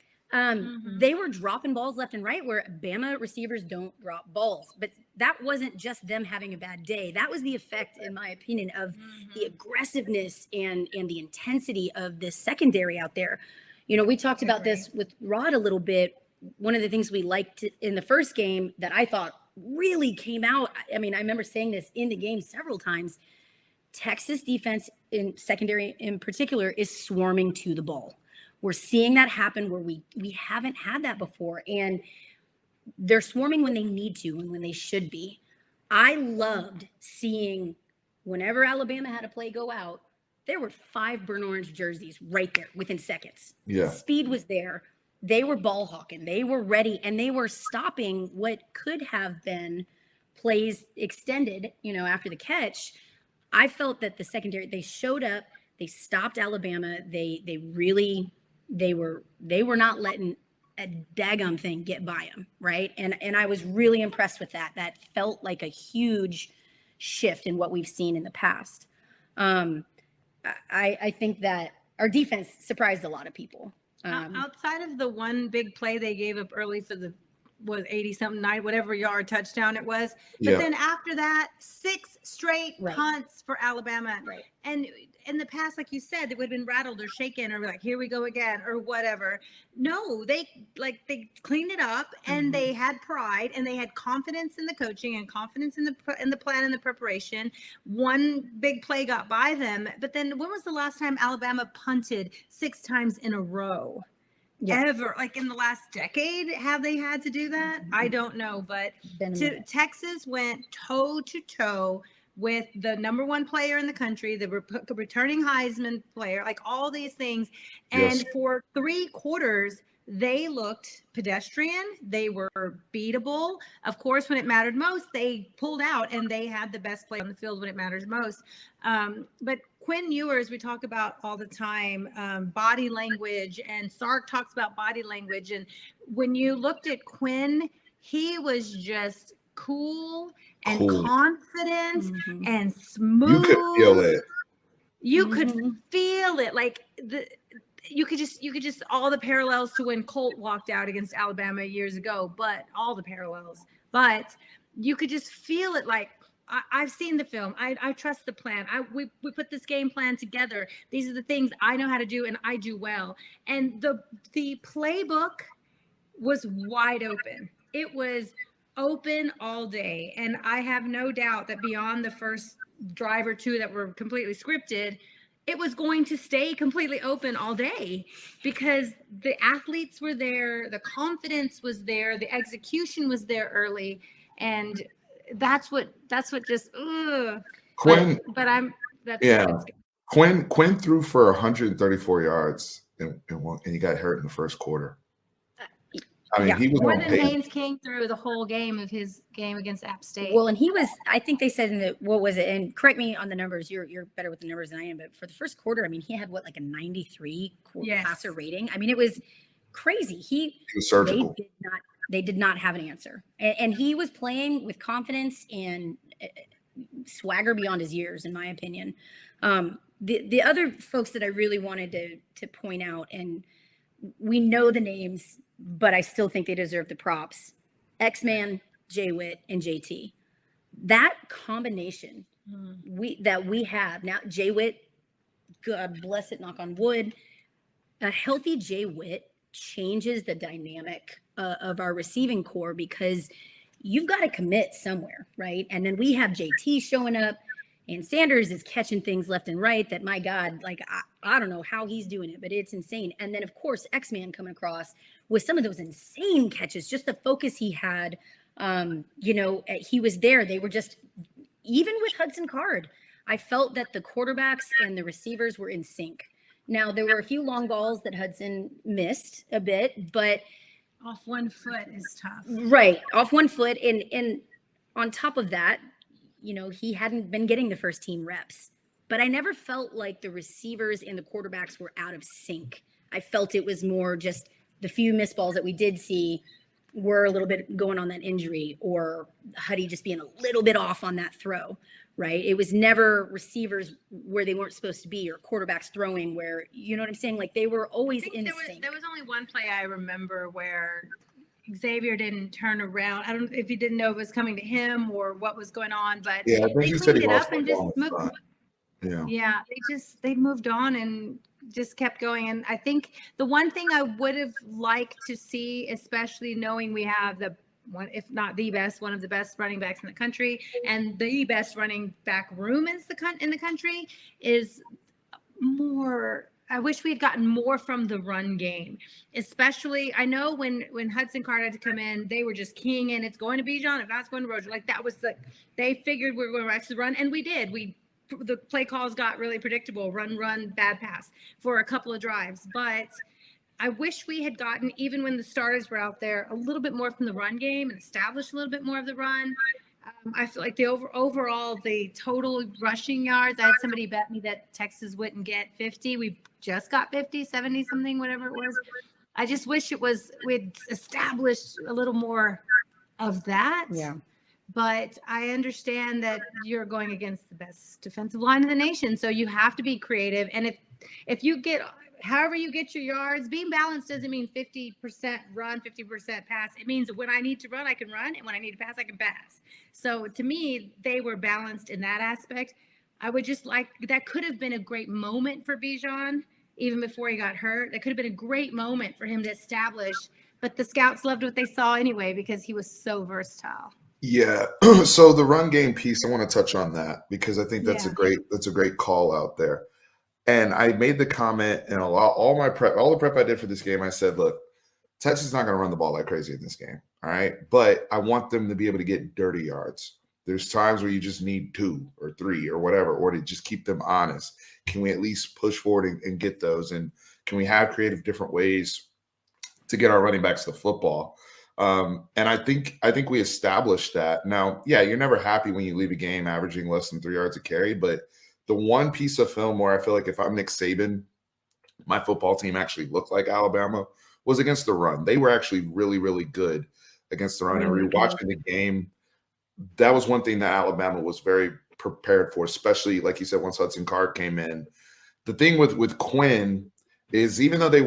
They were dropping balls left and right where Bama receivers don't drop balls. But that wasn't just them having a bad day. That was the effect, in my opinion, of the aggressiveness and the intensity of this secondary out there. We talked about this with Rod a little bit. One of the things we liked in the first game that I thought really came out, I mean, I remember saying this in the game several times, Texas defense in secondary in particular is swarming to the ball. We're seeing that happen where we haven't had that before, and they're swarming when they need to and when they should be. I loved seeing whenever Alabama had a play go out, there were 5 burnt orange jerseys right there within seconds. Yeah. Speed was there. They were ball hawking. They were ready, and they were stopping what could have been plays extended, after the catch. I felt that the secondary, they showed up, they stopped Alabama. They were not letting a daggum thing get by them, right? And I was really impressed with that. That felt like a huge shift in what we've seen in the past. I think that our defense surprised a lot of people. Outside of the one big play they gave up early for the 80-something night, whatever yard touchdown it was. But then after that, 6 straight punts for Alabama. Right. And in the past, like you said, they would have been rattled or shaken or like, here we go again or whatever. No, they cleaned it up and they had pride and they had confidence in the coaching and confidence in the plan and the preparation. One big play got by them. But then when was the last time Alabama punted 6 times in a row? Yeah. Ever, like in the last decade, have they had to do that? I don't know, but Texas went toe to toe with the number 1 player in the country, the returning Heisman player, like all these things. And for 3 quarters, they looked pedestrian. They were beatable. Of course, when it mattered most, they pulled out and they had the best play on the field when it matters most. But Quinn Ewers, we talk about all the time, body language, and Sark talks about body language. And when you looked at Quinn, he was just cool and confident and smooth. You could feel it. You could feel it. Like you could just all the parallels to when Colt walked out against Alabama years ago, but all the parallels. But you could just feel it. Like, I've seen the film. I trust the plan. We put this game plan together. These are the things I know how to do and I do well. And the playbook was wide open. It was open all day. And I have no doubt that beyond the first drive or two that were completely scripted, it was going to stay completely open all day because the athletes were there, the confidence was there, the execution was there early, and that's what just Quinn. But I'm that's yeah. That's Quinn threw for 134 yards and he got hurt in the first quarter. I mean, he was more than Haynes King through the whole game of his game against App State. Well, and he was, I think they said in the, what was it? And correct me on the numbers. You're better with the numbers than I am. But for the first quarter, I mean, he had what, like a 93 passer rating. I mean, it was crazy. He was surgical. They did not have an answer, and he was playing with confidence and swagger beyond his years, in my opinion. The other folks that I really wanted to point out, and we know the names, but I still think they deserve the props. X-Man, J-Wit, and JT. That combination that we have now, J-Wit, God bless it, knock on wood, a healthy J-Wit changes the dynamic of our receiving core because you've got to commit somewhere, right? And then we have JT showing up, and Sanders is catching things left and right that, my God, like, I don't know how he's doing it, but it's insane. And then, of course, X-Man coming across with some of those insane catches, just the focus he had. He was there. They were just, even with Hudson Card, I felt that the quarterbacks and the receivers were in sync. Now, there were a few long balls that Hudson missed a bit, but off one foot is tough. Right, off one foot. And on top of that, he hadn't been getting the first team reps, but I never felt like the receivers and the quarterbacks were out of sync. I felt it was more just the few missed balls that we did see were a little bit going on that injury, or Huddy just being a little bit off on that throw, right? It was never receivers where they weren't supposed to be, or quarterbacks throwing where, you know what I'm saying? Like, they were always in sync. There was only one play I remember where Xavier didn't turn around. I don't know if he didn't know it was coming to him or what was going on, but yeah, I think they he said he cleaned it lost up and just moved. Yeah, they moved on and just kept going. And I think the one thing I would have liked to see, especially knowing we have the one, if not the best, one of the best running backs in the country and the best running back room in the country, is more. I wish we had gotten more from the run game, especially. I know when Hudson Card had to come in, they were just keying in. It's going to Bijan, if not, it's going to Roger. Like, that was they figured we were going to actually run, and we did. The play calls got really predictable. Run, bad pass for a couple of drives. But I wish we had gotten, even when the starters were out there, a little bit more from the run game and established a little bit more of the run. I feel like the overall, the total rushing yards, I had somebody bet me that Texas wouldn't get 50. We just got 50, 70 something, whatever it was. I just wish we'd established a little more of that. Yeah. But I understand that you're going against the best defensive line in the nation, so you have to be creative. And if you get, however you get your yards, being balanced doesn't mean 50% run, 50% pass. It means when I need to run, I can run, and when I need to pass, I can pass. So to me, they were balanced in that aspect. I would just like, that could have been a great moment for Bijan, even before he got hurt. That could have been a great moment for him to establish. But the scouts loved what they saw anyway because he was so versatile. Yeah. So the run game piece, I want to touch on that because I think that's a great call out there. And I made the comment, and all the prep I did for this game, I said, look, Texas is not going to run the ball like crazy in this game. All right. But I want them to be able to get dirty yards. There's times where you just need 2 or 3 or whatever, or to just keep them honest. Can we at least push forward and get those? And can we have creative different ways to get our running backs the football? And I think we established that. Now, yeah, you're never happy when you leave a game averaging less than 3 yards a carry, but the one piece of film where I feel like if I'm Nick Saban, my football team actually looked like Alabama was against the run. They were actually really, really good against the run. And rewatching the game, that was one thing that Alabama was very prepared for, especially like you said, once Hudson Card came in. The thing with Quinn is even though they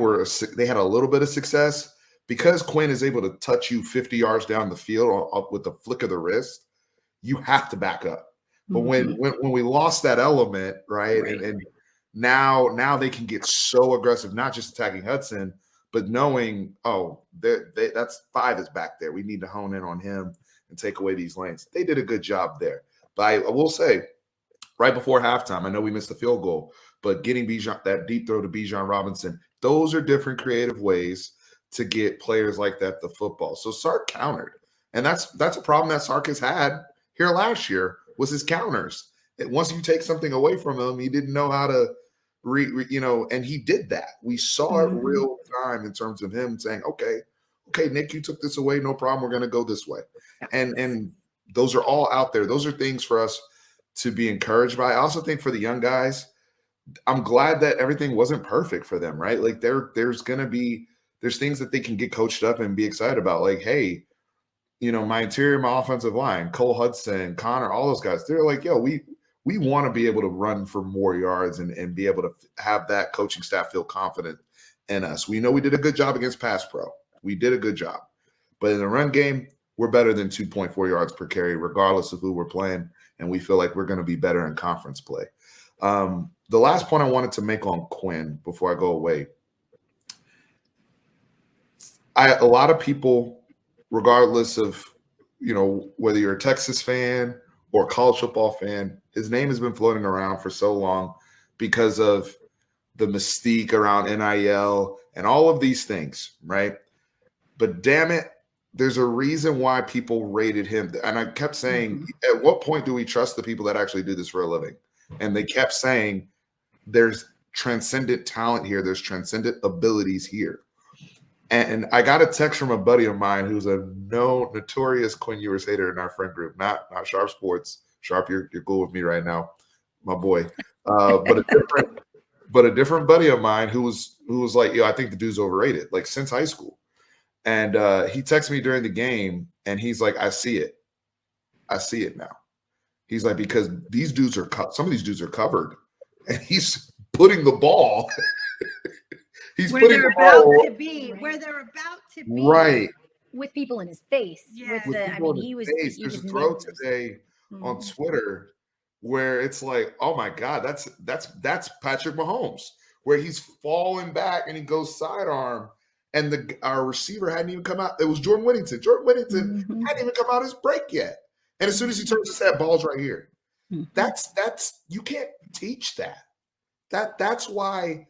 had a little bit of success, because Quinn is able to touch you 50 yards down the field with the flick of the wrist, you have to back up. But when we lost that element, right. And now they can get so aggressive, not just attacking Hudson, but knowing, that's 5 is back there. We need to hone in on him and take away these lanes. They did a good job there. But I will say, right before halftime, I know we missed the field goal, but getting that deep throw to Bijan Robinson, those are different creative ways to get players like that the football. So Sark countered. And that's a problem that Sark has had here last year was his counters. Once you take something away from him, he didn't know how to and he did that. We saw it real time in terms of him saying, okay, Nick, you took this away. No problem. We're going to go this way. And those are all out there. Those are things for us to be encouraged by. I also think for the young guys, I'm glad that everything wasn't perfect for them, right? Like there's things that they can get coached up and be excited about. Like, hey, my interior, my offensive line, Cole Hudson, Connor, all those guys, they're like, yo, we want to be able to run for more yards and be able to have that coaching staff feel confident in us. We know we did a good job against pass pro. We did a good job. But in the run game, we're better than 2.4 yards per carry, regardless of who we're playing. And we feel like we're going to be better in conference play. The last point I wanted to make on Quinn before I go away, a lot of people, regardless of, whether you're a Texas fan or college football fan, his name has been floating around for so long because of the mystique around NIL and all of these things, right? But damn it, there's a reason why people rated him. And I kept saying, at what point do we trust the people that actually do this for a living? And they kept saying, there's transcendent talent here. There's transcendent abilities here. And I got a text from a buddy of mine who's a notorious Quinn Ewers hater in our friend group, not Sharp Sports. Sharp, you're cool with me right now, my boy. But a different buddy of mine who was like, yo, I think the dude's overrated, like since high school. And he texted me during the game, and he's like, I see it now. He's like, because these dudes some of these dudes are covered, and he's putting the ball. He's where putting they're the ball about to be, where they're about to be, right with people in his face. Yes. He was. There's a throw today on Twitter where it's like, oh my God, that's Patrick Mahomes, where he's falling back and he goes sidearm, and our receiver hadn't even come out. It was Jordan Whittington. Hadn't even come out his break yet. And as soon as he turns his head, ball's right here. That's you can't teach that. That's why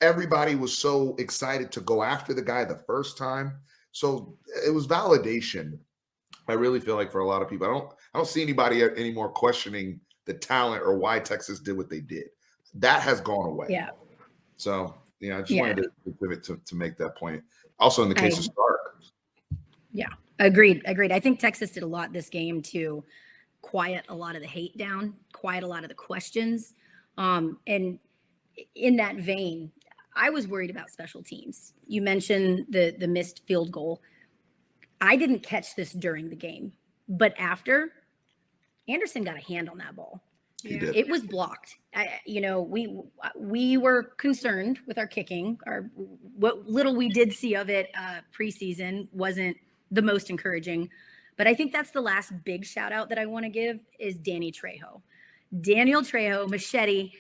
everybody was so excited to go after the guy the first time. So it was validation. I really feel like for a lot of people, I don't see anybody anymore questioning the talent or why Texas did what they did. That has gone away. Yeah. So I just wanted to make that point. Also, in the case of Stark. Yeah, agreed. I think Texas did a lot this game to quiet a lot of the hate down, quiet a lot of the questions. And in that vein, I was worried about special teams. You mentioned the missed field goal. I didn't catch this during the game, but after, Anderson got a hand on that ball. Yeah. It was blocked. We were concerned with our kicking. What little we did see of it preseason wasn't the most encouraging. But I think that's the last big shout out that I want to give is Danny Trejo. Daniel Trejo, Machete.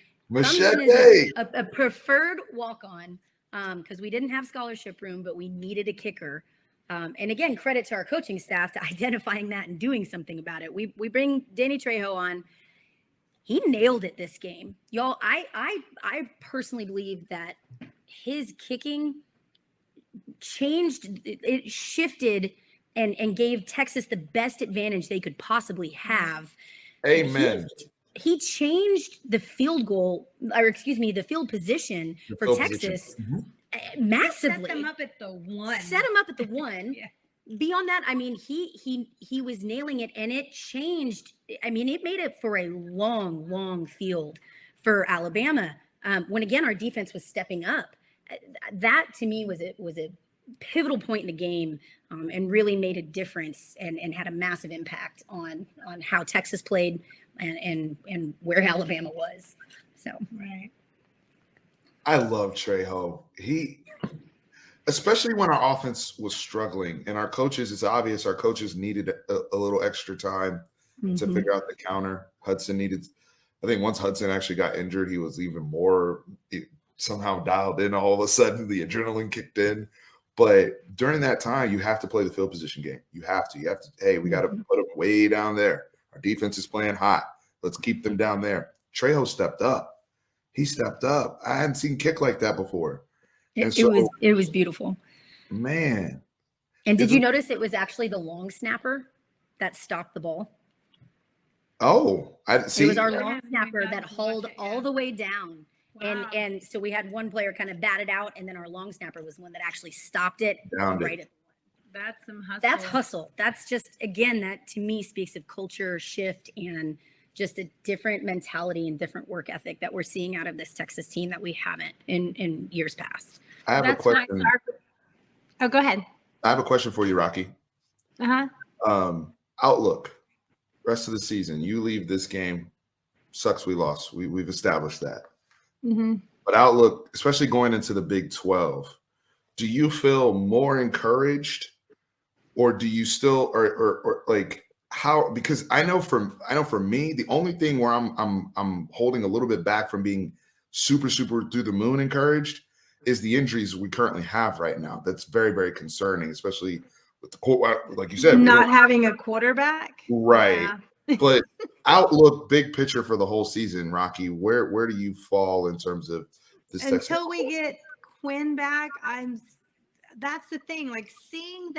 A preferred walk-on because we didn't have scholarship room, but we needed a kicker. And again, credit to our coaching staff to identifying that and doing something about it. We bring Danny Trejo on. He nailed it this game. Y'all, I personally believe that his kicking changed, it shifted and gave Texas the best advantage they could possibly have. Amen. He changed the field field position for Texas massively. Set them up at the one. Yeah. Beyond that, he was nailing it, and it changed. It made it for a long field for Alabama, when again our defense was stepping up. That to me was a pivotal point in the game, and really made a difference and had a massive impact on how Texas played and where Alabama was. So Right. I love Trejo. Especially when our offense was struggling and our coaches, it's obvious our coaches needed a little extra time to figure out the counter. Hudson needed, I think once Hudson actually got injured, he was even more somehow dialed in. All of a sudden, the adrenaline kicked in. But during that time, you have to play the field position game. You have to, hey, we got to put them way down there. Our defense is playing hot. Let's keep them down there. Trejo stepped up. He stepped up. I hadn't seen kick like that before. It was beautiful. Man. And did you notice it was actually the long snapper that stopped the ball? Oh, I see. It was our long snapper that hauled all the way down. Wow. And so we had one player kind of batted out, and then our long snapper was one that actually stopped it right at the one. That's some hustle. That's hustle. That's just, again, that to me speaks of culture shift and just a different mentality and different work ethic that we're seeing out of this Texas team that we haven't in years past. I have a question. Oh, go ahead. I have a question for you, Rocky. Outlook, rest of the season. You leave this game, sucks we lost. We've established that. But outlook, especially going into the Big 12, do you feel more encouraged, or do you still, or like how? Because I know for me, the only thing where I'm holding a little bit back from being super through the moon encouraged is the injuries we currently have right now. That's very, very concerning, especially with the, like you said, not having a quarterback. Right. Yeah. But outlook, big picture for the whole season, Rocky, where do you fall in terms of this? Until we get Quinn back, that's the thing. Like seeing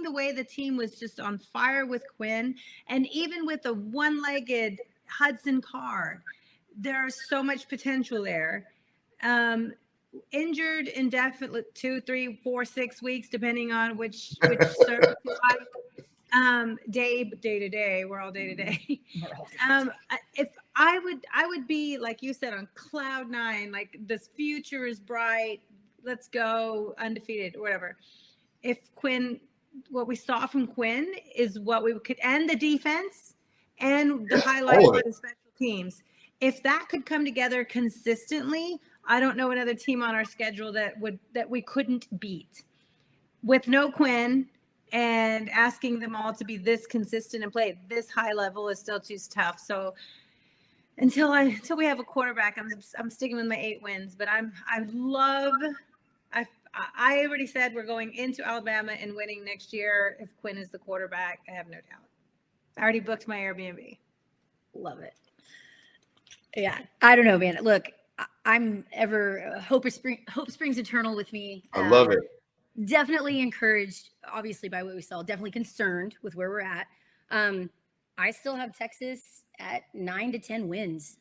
the way the team was just on fire with Quinn, and even with the one-legged Hudson Card, there's so much potential there. Injured indefinitely 2, 3, 4, 6 weeks, depending on which service you like. Day to day, we're all day to day. If I would be, like you said, on cloud 9, like this future is bright, let's go undefeated or whatever. If Quinn, what we saw from Quinn is what we could, and the defense and the highlight of the special teams, if that could come together consistently, I don't know another team on our schedule that we couldn't beat. With no Quinn, and asking them all to be this consistent and play at this high level is still too tough. So until we have a quarterback, I'm sticking with my 8 wins. But I already said we're going into Alabama and winning next year if Quinn is the quarterback. I have no doubt. I already booked my Airbnb. Love it. Yeah, I don't know, man. Look, I'm ever hope springs eternal with me. I love it. Definitely encouraged, obviously, by what we saw. Definitely concerned with where we're at. I still have Texas at 9 to 10 wins.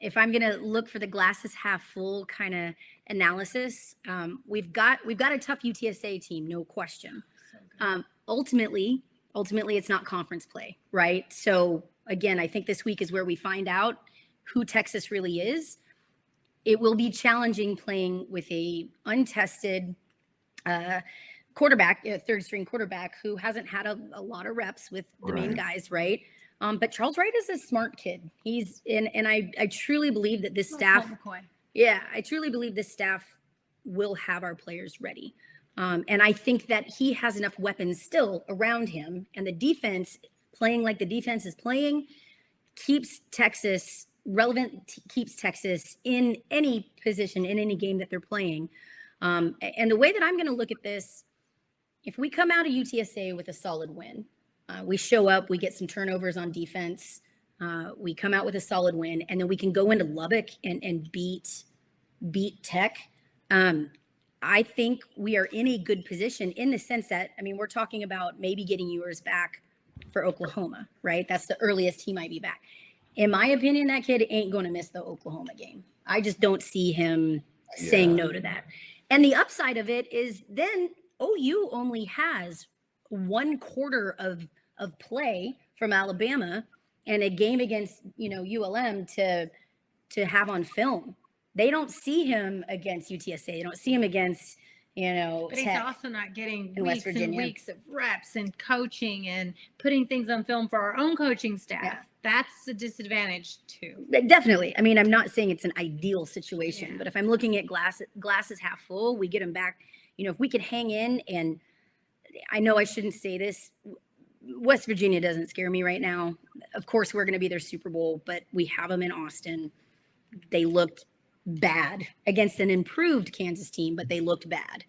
If I'm gonna look for the glasses half full kind of analysis, we've got a tough UTSA team, no question. Ultimately, it's not conference play, right? So again, I think this week is where we find out who Texas really is. It will be challenging playing with a untested quarterback, third string quarterback who hasn't had a lot of reps with the main guys, right? But Charles Wright is a smart kid. He's in, and I truly believe that this staff, I truly believe this staff will have our players ready. And I think that he has enough weapons still around him, and the defense playing like the defense is playing keeps Texas relevant, keeps Texas in any position, in any game that they're playing. And the way that I'm going to look at this, if we come out of UTSA with a solid win, we show up, we get some turnovers on defense, we come out with a solid win, and then we can go into Lubbock and beat Tech. I think we are in a good position in the sense that, I mean, we're talking about maybe getting Ewers back for Oklahoma, right? That's the earliest he might be back. In my opinion, that kid ain't going to miss the Oklahoma game. I just don't see him saying no to that. And the upside of it is then OU only has 1 quarter of play from Alabama and a game against, ULM to to have on film. They don't see him against UTSA. They don't see him against, But he's Tech also not getting and weeks West and Virginia. weeks of reps and coaching and putting things on film for our own coaching staff. Yeah. That's a disadvantage too. Definitely. I mean, I'm not saying it's an ideal situation, Yeah. but if I'm looking at glasses half full, we get him back. If we could hang in, and I know I shouldn't say this, West Virginia doesn't scare me right now. Of course, we're going to be their Super Bowl, but we have them in Austin. They looked bad against an improved Kansas team, but they looked bad.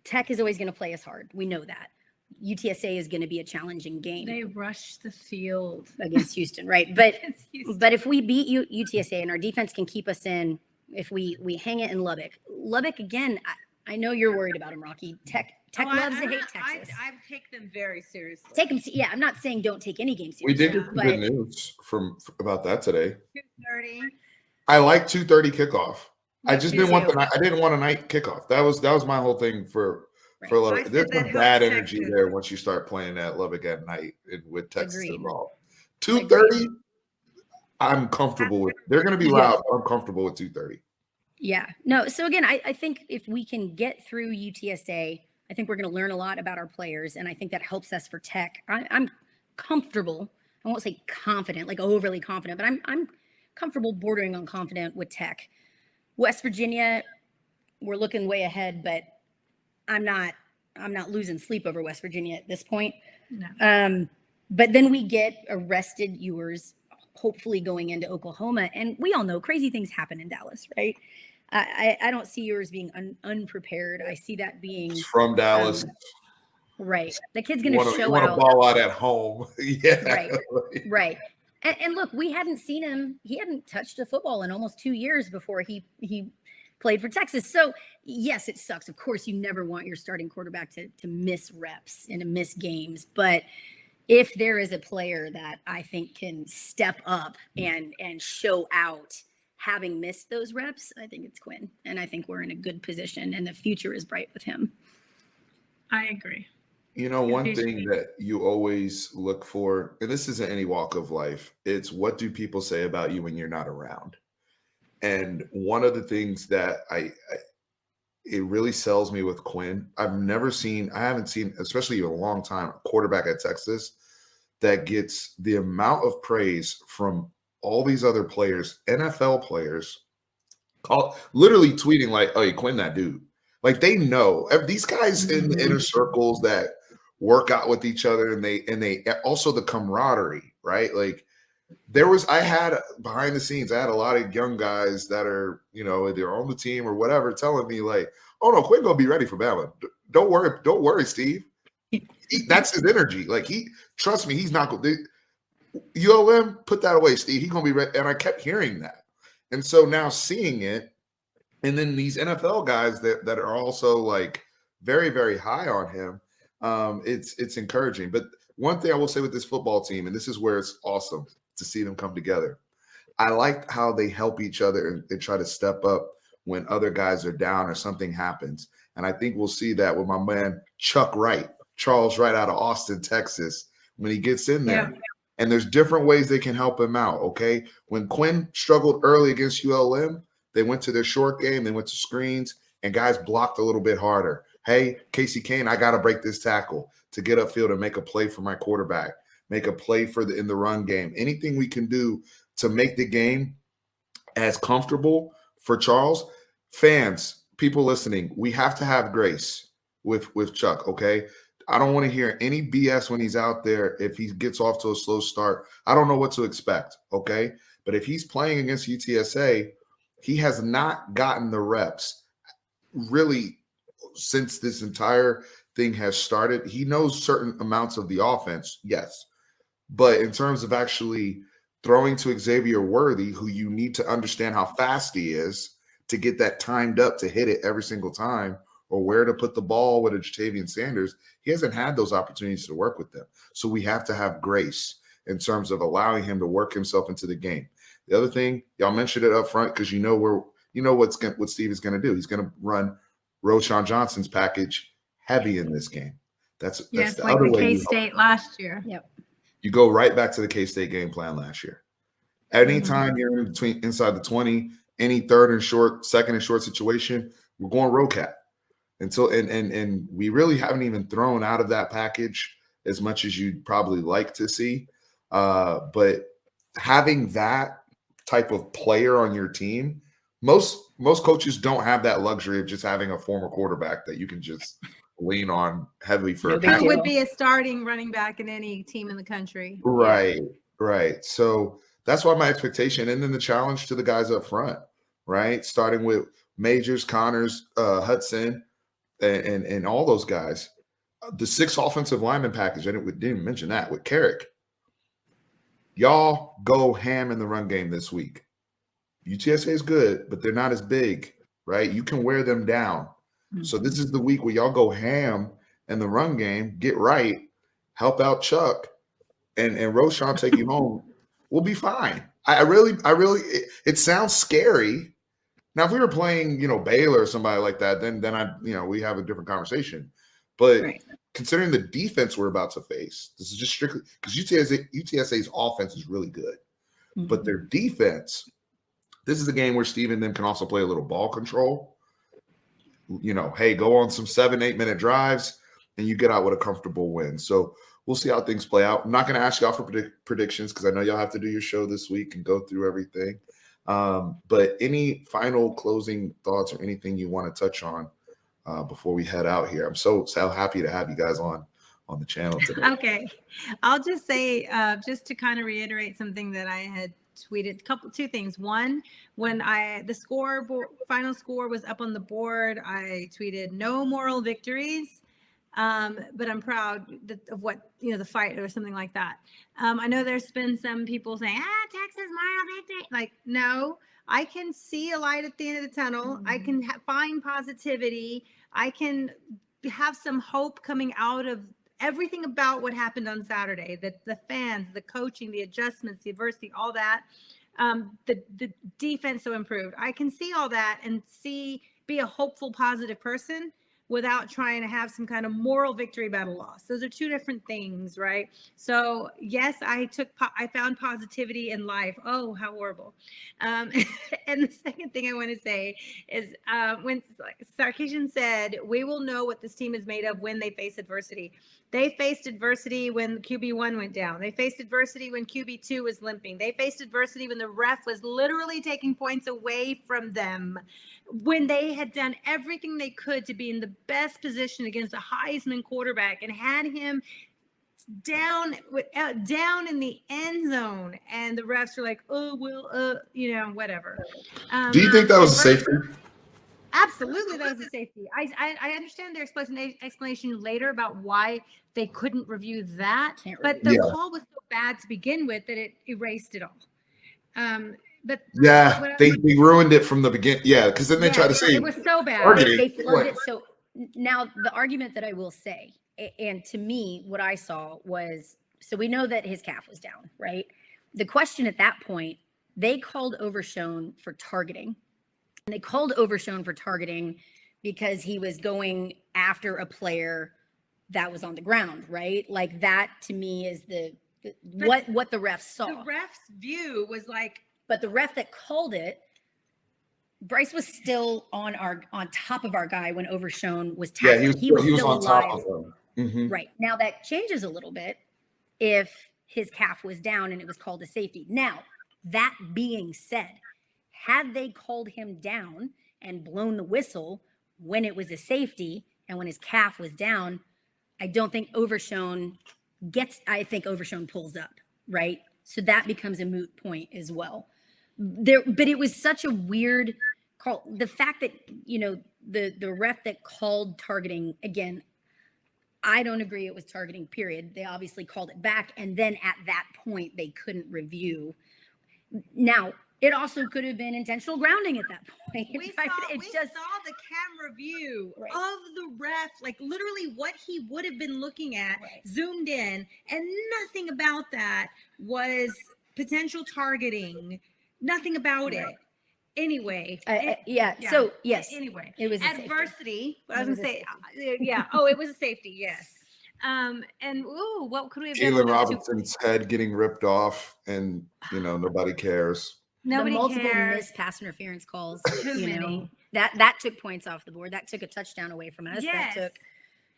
Tech is always going to play us hard. We know that. UTSA is going to be a challenging game. They rushed the field against Houston, right? But Houston. but if we beat UTSA and our defense can keep us in, if we hang it in Lubbock again, I know you're worried about them, Rocky. Tech loves to hate Texas. I take them very seriously. Take them. Yeah, I'm not saying don't take any game We seriously. did get some good news about that today. 2:30. I like 2:30 kickoff. I just Me didn't want too. I didn't want a night kickoff. That was my whole thing for Right. Lubbock. I said There's that some bad helps energy Texas. there once you start playing at Lubbock at night with Texas Agreed. involved. 2:30, I'm comfortable with. They're going to be loud. I'm comfortable with 2:30. Yeah. No. So again, I think if we can get through UTSA, I think we're going to learn a lot about our players, and I think that helps us for Tech. I'm comfortable. I won't say confident, like overly confident, but I'm comfortable, bordering on confident with Tech. West Virginia, we're looking way ahead, but I'm not losing sleep over West Virginia at this point. No. But then we get arrested Ewers, hopefully going into Oklahoma, and we all know crazy things happen in Dallas, right? I don't see Ewers being unprepared. I see that being He's from Dallas. Right. The kid's going to show You want to out. ball out at home. Yeah. Right. And look, we hadn't seen him. He hadn't touched a football in almost 2 years before he played for Texas. So yes, it sucks. Of course, you never want your starting quarterback to miss reps and to miss games. But if there is a player that I think can step up and show out having missed those reps, I think it's Quinn. And I think we're in a good position and the future is bright with him. I agree. One thing that you always look for, and this isn't any walk of life, it's what do people say about you when you're not around? And one of the things that it really sells me with Quinn, I haven't seen, especially in a long time, a quarterback at Texas that gets the amount of praise from all these other players, NFL players, literally tweeting like, "Oh, Quinn, that dude." Like they know these guys in the inner circles that work out with each other, and they also the camaraderie, right? Like I had behind the scenes, I had a lot of young guys that are, either on the team or whatever, telling me like, "Oh no, Quinn gonna be ready for Bama. Don't worry, Steve." That's his energy. Like trust me, he's not going. ULM, put that away, Steve. He's gonna be ready. And I kept hearing that, and so now seeing it, and then these NFL guys that are also like very, very high on him. It's encouraging. But one thing I will say with this football team, and this is where it's awesome to see them come together. I like how they help each other and try to step up when other guys are down or something happens. And I think we'll see that with my man Charles Wright out of Austin, Texas, when he gets in there. Yeah. And there's different ways they can help him out, okay? When Quinn struggled early against ULM, they went to their short game, they went to screens, and guys blocked a little bit harder. Hey, Casey Kane, I got to break this tackle to get upfield and make a play for my quarterback, make a play in the run game. Anything we can do to make the game as comfortable for Charles. Fans, people listening, we have to have grace with Chuck, okay? I don't want to hear any BS when he's out there. If he gets off to a slow start, I don't know what to expect, okay? But if he's playing against UTSA, he has not gotten the reps really since this entire thing has started. He knows certain amounts of the offense, yes. But in terms of actually throwing to Xavier Worthy, who you need to understand how fast he is to get that timed up to hit it every single time, or where to put the ball with a Jatavian Sanders, he hasn't had those opportunities to work with them. So we have to have grace in terms of allowing him to work himself into the game. The other thing, y'all mentioned it up front because what Steve is going to do. He's going to run Roschon Johnson's package heavy in this game. That's the like other the way. K-State last year. Yep. You go right back to the K-State game plan last year. Anytime you're in between inside the 20, any second and short situation, we're going roll cat. And we really haven't even thrown out of that package as much as you'd probably like to see. But having that type of player on your team, most coaches don't have that luxury of just having a former quarterback that you can just lean on heavily for a pass. Who would be a starting running back in any team in the country. Right, right. So that's why my expectation, and then the challenge to the guys up front, right? Starting with Majors, Connors, Hudson, and all those guys. The 6 offensive lineman package, and we didn't mention that with Carrick. Y'all go ham in the run game this week. UTSA is good, but they're not as big, right? You can wear them down. So this is the week where y'all go ham in the run game, get right, help out Chuck, and Roshan take you home. We'll be fine. I really, it sounds scary. Now, if we were playing, Baylor or somebody like that, then we have a different conversation. But considering the defense we're about to face, this is just strictly because UTSA's offense is really good, but their defense. This is a game where Steve and them can also play a little ball control. Hey, go on some 7-8 minute drives, and you get out with a comfortable win. So we'll see how things play out. I'm not going to ask y'all for predictions because I know y'all have to do your show this week and go through everything. But any final closing thoughts or anything you want to touch on before we head out here? I'm so happy to have you guys on the channel today. Okay. I'll just say, just to kind of reiterate something that I had tweeted, two things. One, when the final score was up on the board, I tweeted no moral victories. But I'm proud of what, the fight or something like that. I know there's been some people saying, Texas moral victory. Like, no, I can see a light at the end of the tunnel. I can find positivity. I can have some hope coming out of everything about what happened on Saturday, the fans, the coaching, the adjustments, the adversity, all that. The defense so improved. I can see all that and be a hopeful, positive person without trying to have some kind of moral victory battle loss. Those are two different things, right? So yes, I found positivity in life. Oh, how horrible. And the second thing I want to say is when Sarkisian said, we will know what this team is made of when they face adversity. They faced adversity when QB1 went down. They faced adversity when QB2 was limping. They faced adversity when the ref was literally taking points away from them, when they had done everything they could to be in the best position against a Heisman quarterback and had him down in the end zone. And the refs were like, oh, well, whatever. Do you think that was a safety? Absolutely, that was a safety. I understand their explanation later about why they couldn't review that, but the call was so bad to begin with that it erased it all. But they ruined it from the beginning. Yeah, because then they tried to say it was so bad. They flubbed it. So now the argument that I will say, and to me, what I saw was, so we know that his calf was down, right? The question at that point, they called Overshone for targeting. And they called Overshone for targeting because he was going after a player that was on the ground, right? Like that to me is what the refs saw. The ref's view was like, but the ref that called it, Bryce was still on top of our guy when Overshone was tackled. Yeah, he was still on alive. top of him. Right. Now that changes a little bit if his calf was down and it was called a safety. Now, that being said, had they called him down and blown the whistle when it was a safety and when his calf was down, I don't think Overshone pulls up, right? So that becomes a moot point as well. But it was such a weird call. The fact that, the ref that called targeting, again, I don't agree it was targeting, period. They obviously called it back. And then at that point, they couldn't review. Now, it also could have been intentional grounding at that point. We saw the camera view of the ref, like literally what he would have been looking at, zoomed in, and nothing about that was potential targeting. Nothing about it. Anyway. So, yes. Anyway. It was adversity. I was going to say, it was a safety, yes. And what could we have done Jalen with those two? Robinson's head getting ripped off, and nobody cares. Nobody the multiple cares. missed pass interference calls. Too many. That took points off the board. That took a touchdown away from us. Yes. That took,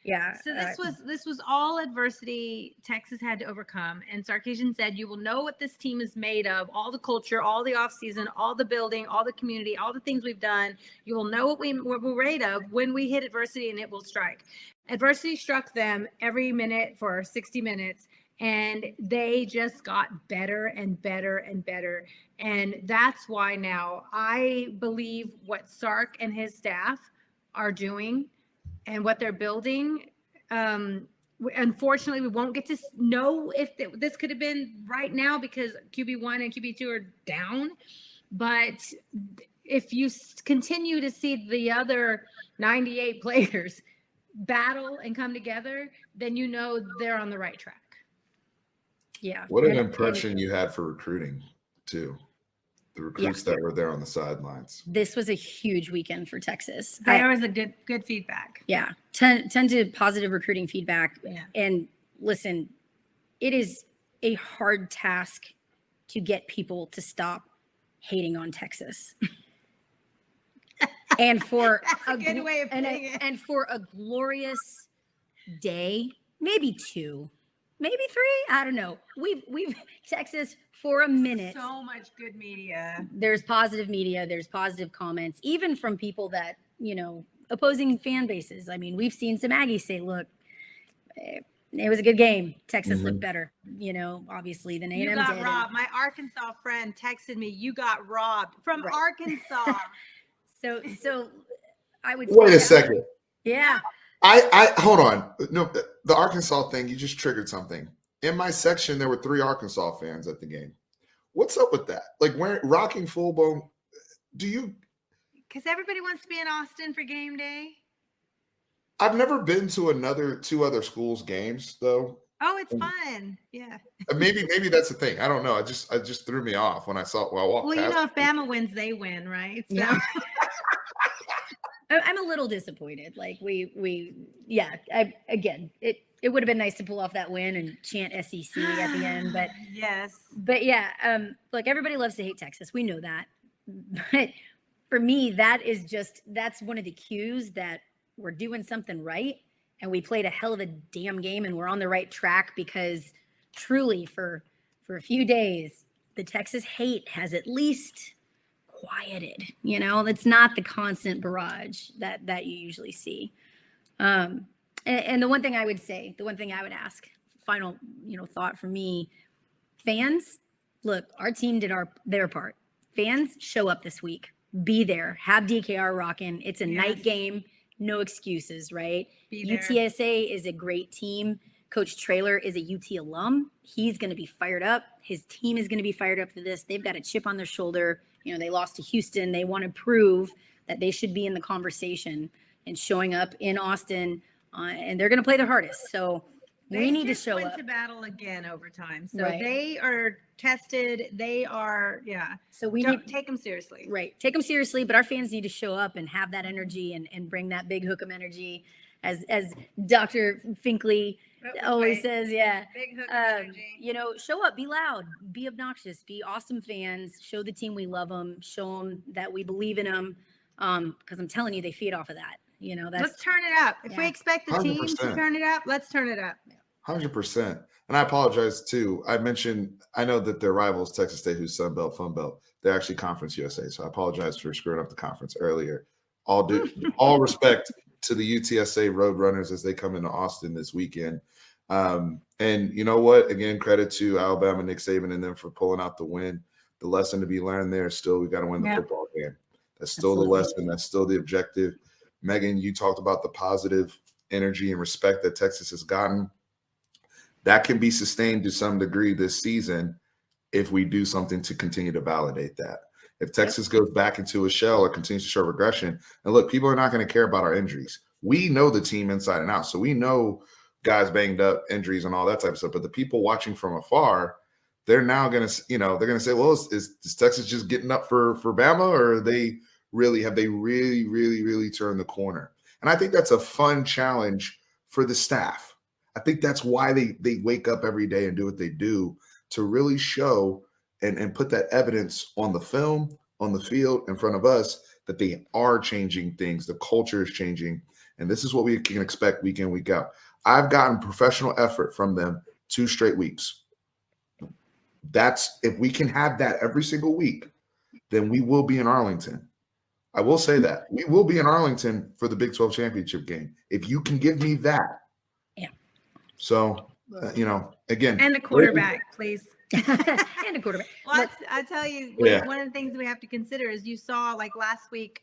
yeah. So this was all adversity Texas had to overcome. And Sarkisian said, you will know what this team is made of, all the culture, all the offseason, all the building, all the community, all the things we've done. You will know what we're made of when we hit adversity, and it will strike. Adversity struck them every minute for 60 minutes, and they just got better and better and better. And that's why now I believe what Sark and his staff are doing and what they're building. Unfortunately, we won't get to know if this could have been right now because QB1 and QB2 are down. But if you continue to see the other 98 players battle and come together, then they're on the right track. Yeah. What an impression you had for recruiting, too. The recruits that were there on the sidelines. This was a huge weekend for Texas. There was a good feedback. Yeah. Tons of positive recruiting feedback. Yeah. And listen, it is a hard task to get people to stop hating on Texas. And for a good way of putting it. And for a glorious day, maybe 2, maybe 3, I don't know. We've Texas for a minute. So much good media. There's positive media, there's positive comments, even from people that, opposing fan bases. I mean, we've seen some Aggies say, look, it was a good game. Texas looked better, obviously than A&M did. You got robbed. My Arkansas friend texted me, you got robbed from Arkansas. So I would wait a second. Yeah. I hold on. No, the Arkansas thing, you just triggered something. In my section, there were 3 Arkansas fans at the game. What's up with that? Like rocking full bone. Because everybody wants to be in Austin for game day. I've never been to 2 other schools' games though. Oh, it's fun. Yeah. Maybe that's the thing. I don't know. It just threw me off when I saw. Well, I walked past if Bama wins, they win, right? So. Yeah. I'm a little disappointed. Like it would have been nice to pull off that win and chant SEC at the end, but yes. But yeah, look, everybody loves to hate Texas. We know that. But for me, that's one of the cues that we're doing something right. And we played a hell of a damn game and we're on the right track because truly for a few days, the Texas hate has at least quieted. It's not the constant barrage that you usually see. And the one thing I would ask, final, thought for me, fans, look, our team did their part. Fans, show up this week, be there, have DKR rocking. It's a night game, no excuses, right? UTSA is a great team. Coach Traylor is a UT alum. He's going to be fired up. His team is going to be fired up for this. They've got a chip on their shoulder. They lost to Houston. They want to prove that they should be in the conversation and showing up in Austin. And they're going to play their hardest. So we need to show up. They went to battle again overtime. So they are tested. They are, So we need to take them seriously. Right. Take them seriously. But our fans need to show up and have that energy and bring that big hook 'em energy. As Dr. Finkley always says, yeah. Big hook energy. Show up, be loud, be obnoxious, be awesome fans, show the team we love them, show them that we believe in them. Because I'm telling you, they feed off of that. Let's turn it up. If we expect the team 100%. to turn it up, let's turn it up. 100%. And I apologize too. I know that their rivals, Texas State, who's Sun Belt, Fun Belt, they're actually Conference USA. So I apologize for screwing up the conference earlier. All respect to the UTSA Roadrunners as they come into Austin this weekend. And you know what? Again, credit to Alabama, Nick Saban, and them for pulling out the win. The lesson to be learned there is still we got to win the football game. That's still the lesson. That's still the objective. Megan, you talked about the positive energy and respect that Texas has gotten. That can be sustained to some degree this season if we do something to continue to validate that. If Texas goes back into a shell or continues to show regression, and look, people are not going to care about our injuries. We know the team inside and out. So we know guys banged up, injuries and all that type of stuff. But the people watching from afar, they're now going to, they're going to say, well, is Texas just getting up for Bama, or have they really turned the corner? And I think that's a fun challenge for the staff. I think that's why they wake up every day and do what they do, to really show and put that evidence on the film, on the field, in front of us, that they are changing things. The culture is changing. And this is what we can expect week in, week out. I've gotten professional effort from them 2 straight weeks. If we can have that every single week, then we will be in Arlington. I will say that. We will be in Arlington for the Big 12 championship game. If you can give me that. Yeah. So, again. And a quarterback, please. And a quarterback. Well, I tell you, one of the things we have to consider is, you saw like last week,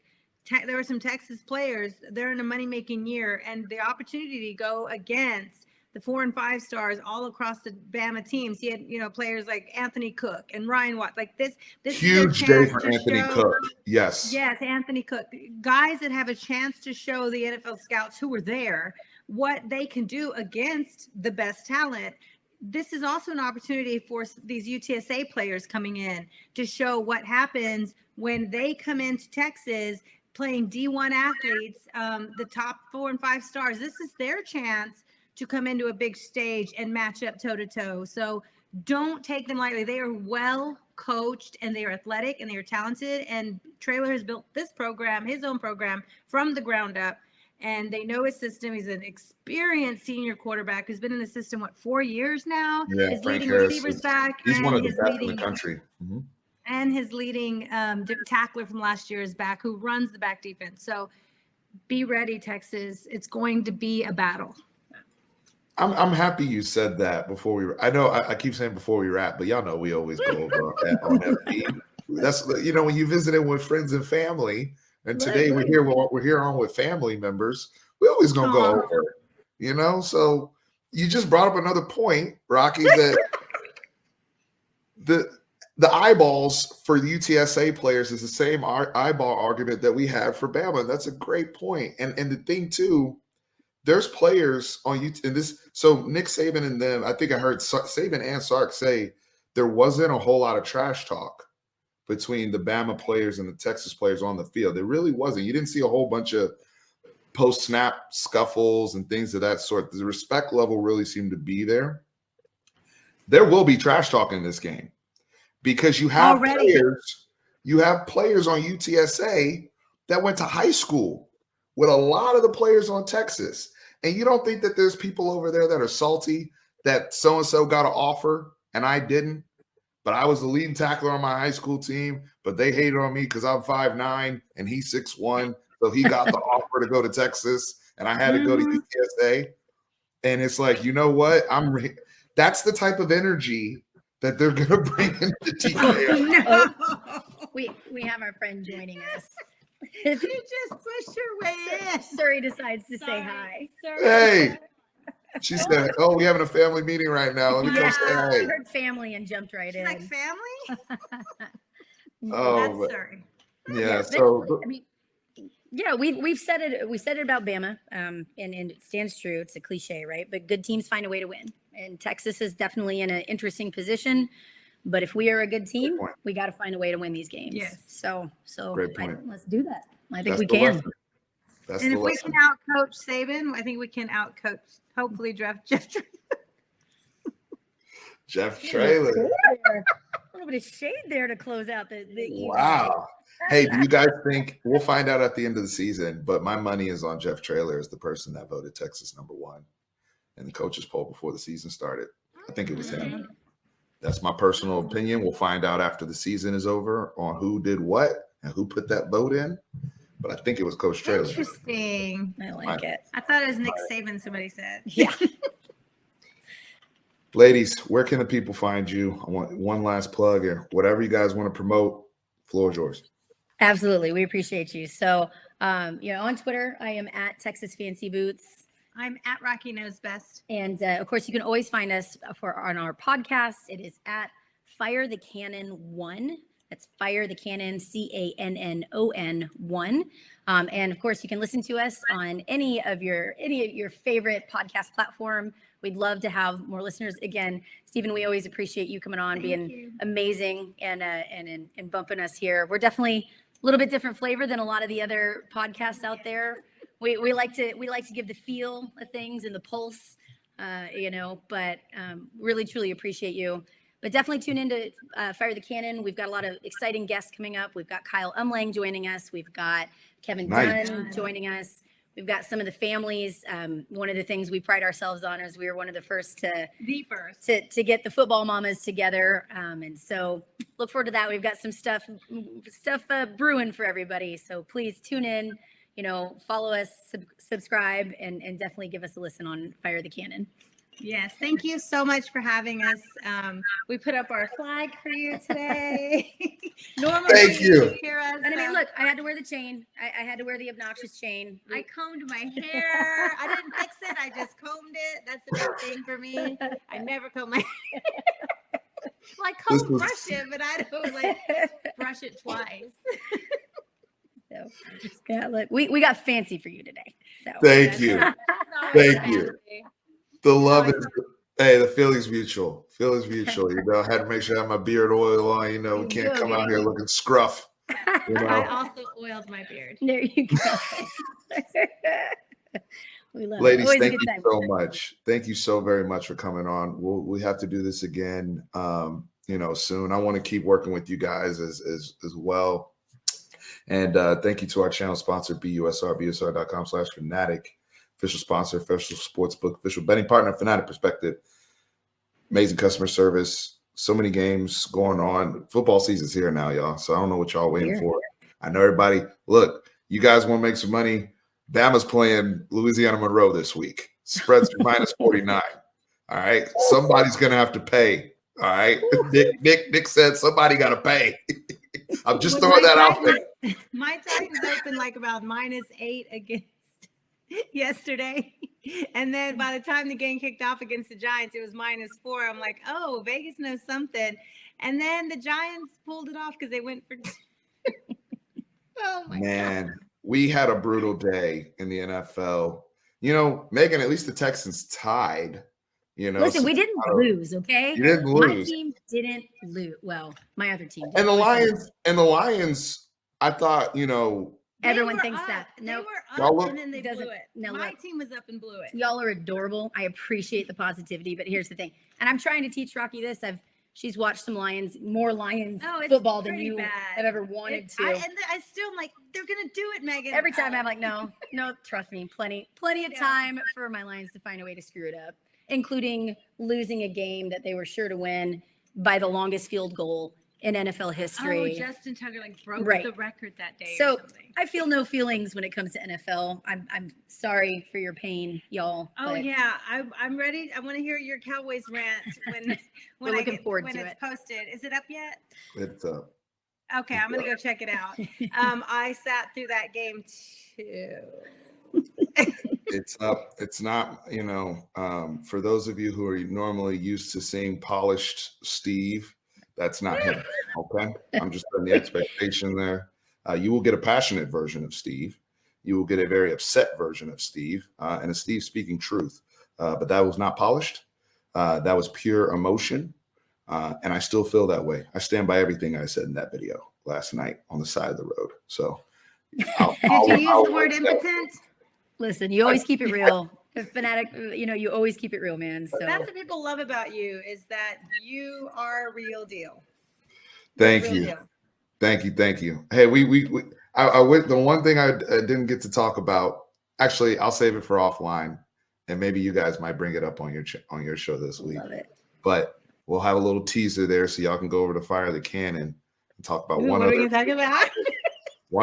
there were some Texas players. They're in a money-making year, and the opportunity to go against the 4 and 5 stars all across the Bama teams. He had, players like Anthony Cook and Ryan Watt. Like this huge day for Anthony Cook. Yes, Anthony Cook. Guys that have a chance to show the NFL scouts who were there what they can do against the best talent. This is also an opportunity for these UTSA players coming in to show what happens when they come into Texas playing D1 athletes, the top 4 and 5 stars. This is their chance to come into a big stage and match up toe-to-toe. So don't take them lightly. They are well coached, and they are athletic, and they are talented. And Traylor has built this program, his own program, from the ground up. And they know his system. He's an experienced senior quarterback who's been in the system, 4 years now? Yeah, his Frank leading Harris receivers back. He's one of the his best in the country. Mm-hmm. And his leading tackler from last year is back, who runs the back defense. So be ready, Texas. It's going to be a battle. I'm happy you said that before we. I know I keep saying before we wrap, but y'all know we always go over on FB. That's when you visited with friends and family. And today we're here on with family members. We always gonna go over, So you just brought up another point, Rocky, that the eyeballs for the UTSA players is the same eyeball argument that we had for Bama. That's a great point. And the thing too, there's players on UT and this. So Nick Saban and them, I think I heard Saban and Sark say there wasn't a whole lot of trash talk between the Bama players and the Texas players on the field. There really wasn't. You didn't see a whole bunch of post-snap scuffles and things of that sort. The respect level really seemed to be there. There will be trash talk in this game because you have players on UTSA that went to high school with a lot of the players on Texas. And you don't think that there's people over there that are salty that so-and-so got an offer and I didn't? But I was the leading tackler on my high school team, but they hated on me because I'm 5'9" and he's 6'1". So he got the offer to go to Texas, and I had to go to UTSA. And it's like, you know what? That's the type of energy that they're going to bring into the TKO. We have our friend joining us. You just push your way in. Surrey decides to say hi. Hey. She said, "Oh, we're having a family meeting right now. Let me come say hi." She heard family and jumped right in. Like family? Oh, that's sorry. Yeah. So, we've said it. We said it about Bama, and it stands true. It's a cliche, right? But good teams find a way to win, and Texas is definitely in an interesting position. But if we are a good team, we got to find a way to win these games. Yes. So let's do that. I think that's we can. And if we can outcoach Saban, I think we can outcoach, hopefully, Jeff Traylor. A little bit of shade there to close out the evening. Wow. Hey, do you guys think we'll find out at the end of the season? But my money is on Jeff Traylor as the person that voted Texas #1 in the coaches poll before the season started. I think it was him. That's my personal opinion. We'll find out after the season is over on who did what and who put that vote in. But I think it was Coach Traylor. Interesting. I like it. I thought it was Nick Saban, somebody said. Yeah. Ladies, where can the people find you? I want one last plug or whatever you guys want to promote. Floor is yours. Absolutely. We appreciate you. So, on Twitter, I am at Texas Fancy Boots. I'm at Rocky Knows Best. And of course, you can always find us on our podcast. It is at Fire the Cannon 1. That's Fire the Cannon, CANNON 1. And of course, you can listen to us on any of your favorite podcast platform. We'd love to have more listeners. Again, Stephen, we always appreciate you coming on, being amazing and bumping us here. We're definitely a little bit different flavor than a lot of the other podcasts out there. We like to give the feel of things and the pulse. but really, truly appreciate you. But definitely tune into Fire the Cannon. We've got a lot of exciting guests coming up. We've got Kyle Umlang joining us. We've got Kevin Dunn joining us. We've got some of the families. One of the things we pride ourselves on is we were one of the first to get the football mamas together. And so look forward to that. We've got some stuff brewing for everybody. So please tune in, follow us, subscribe, and definitely give us a listen on Fire the Cannon. Yes, thank you so much for having us. We put up our flag for you today. Normally, thank you. Hear us, and I mean, look, I had to wear the chain. I had to wear the obnoxious chain. I combed my hair. I didn't fix it. I just combed it. That's a big thing for me. I never comb my hair. Well, I brush it, but I don't brush it twice. So, yeah, look, we got fancy for you today. So thank you. Thank you. The love is, the feeling's mutual. Feeling's mutual. I had to make sure I had my beard oil on. We can't come out here looking scruff. I also oiled my beard. There you go. We love Ladies, it. thank you so much. Thank you so very much for coming on. We have to do this again, soon. I want to keep working with you guys as well. And thank you to our channel sponsor, busr.com/Fanatic. Official sponsor, official sportsbook, official betting partner, Fanatic Perspective. Amazing customer service. So many games going on. Football season's here now, y'all. So I don't know what y'all waiting for. I know everybody. Look, you guys want to make some money. Bama's playing Louisiana Monroe this week. Spread's minus 49. All right. Somebody's gonna have to pay. All right. Nick said somebody got to pay. I'm just throwing that out there. My Titans opened about -8 against yesterday, and then by the time the game kicked off against the Giants, it was -4. I'm like, oh, Vegas knows something. And then the Giants pulled it off because they went for oh my God. We had a brutal day in the NFL. Megan, at least the Texans tied. Listen, we didn't lose, okay? You didn't lose. My team didn't lose. Well, my other team did. And the Lions, I thought, everyone thinks that. No, they were up and then they blew it. No, my team was up and blew it. Y'all are adorable. I appreciate the positivity, but here's the thing. And I'm trying to teach Rocky this. She's watched some more Lions football than you have ever wanted to. I still am like, they're gonna do it, Megan. Every time I'm like, no, trust me, plenty of time for my Lions to find a way to screw it up, including losing a game that they were sure to win by the longest field goal in NFL history. Oh, Justin Tucker broke the record that day. So I feel no feelings when it comes to NFL. I'm sorry for your pain, y'all. Oh yeah, I'm ready. I want to hear your Cowboys rant when it's posted. Is it up yet? It's up. Okay, I'm gonna go check it out. I sat through that game too. It's up. It's not, for those of you who are normally used to seeing polished Steve, that's not him. Okay. I'm just putting the expectation there. You will get a passionate version of Steve. You will get a very upset version of Steve, and a Steve speaking truth. But that was not polished. That was pure emotion. And I still feel that way. I stand by everything I said in that video last night on the side of the road. So did you use the word impotent? Listen, you always keep it real. Fanatic, you always keep it real, man. So that's what people love about you, is that you are a real deal. Thank you. Hey, I went. The one thing I didn't get to talk about, actually, I'll save it for offline, and maybe you guys might bring it up on your show this week. Love it. But we'll have a little teaser there, so y'all can go over to Fire the Cannon and talk about one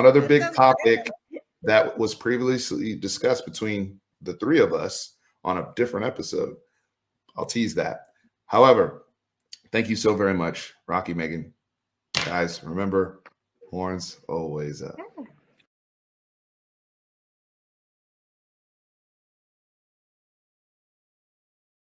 other big topic that was previously discussed between the three of us on a different episode. I'll tease that. However, thank you so very much, Rocky, Megan. Guys, remember, horns always up.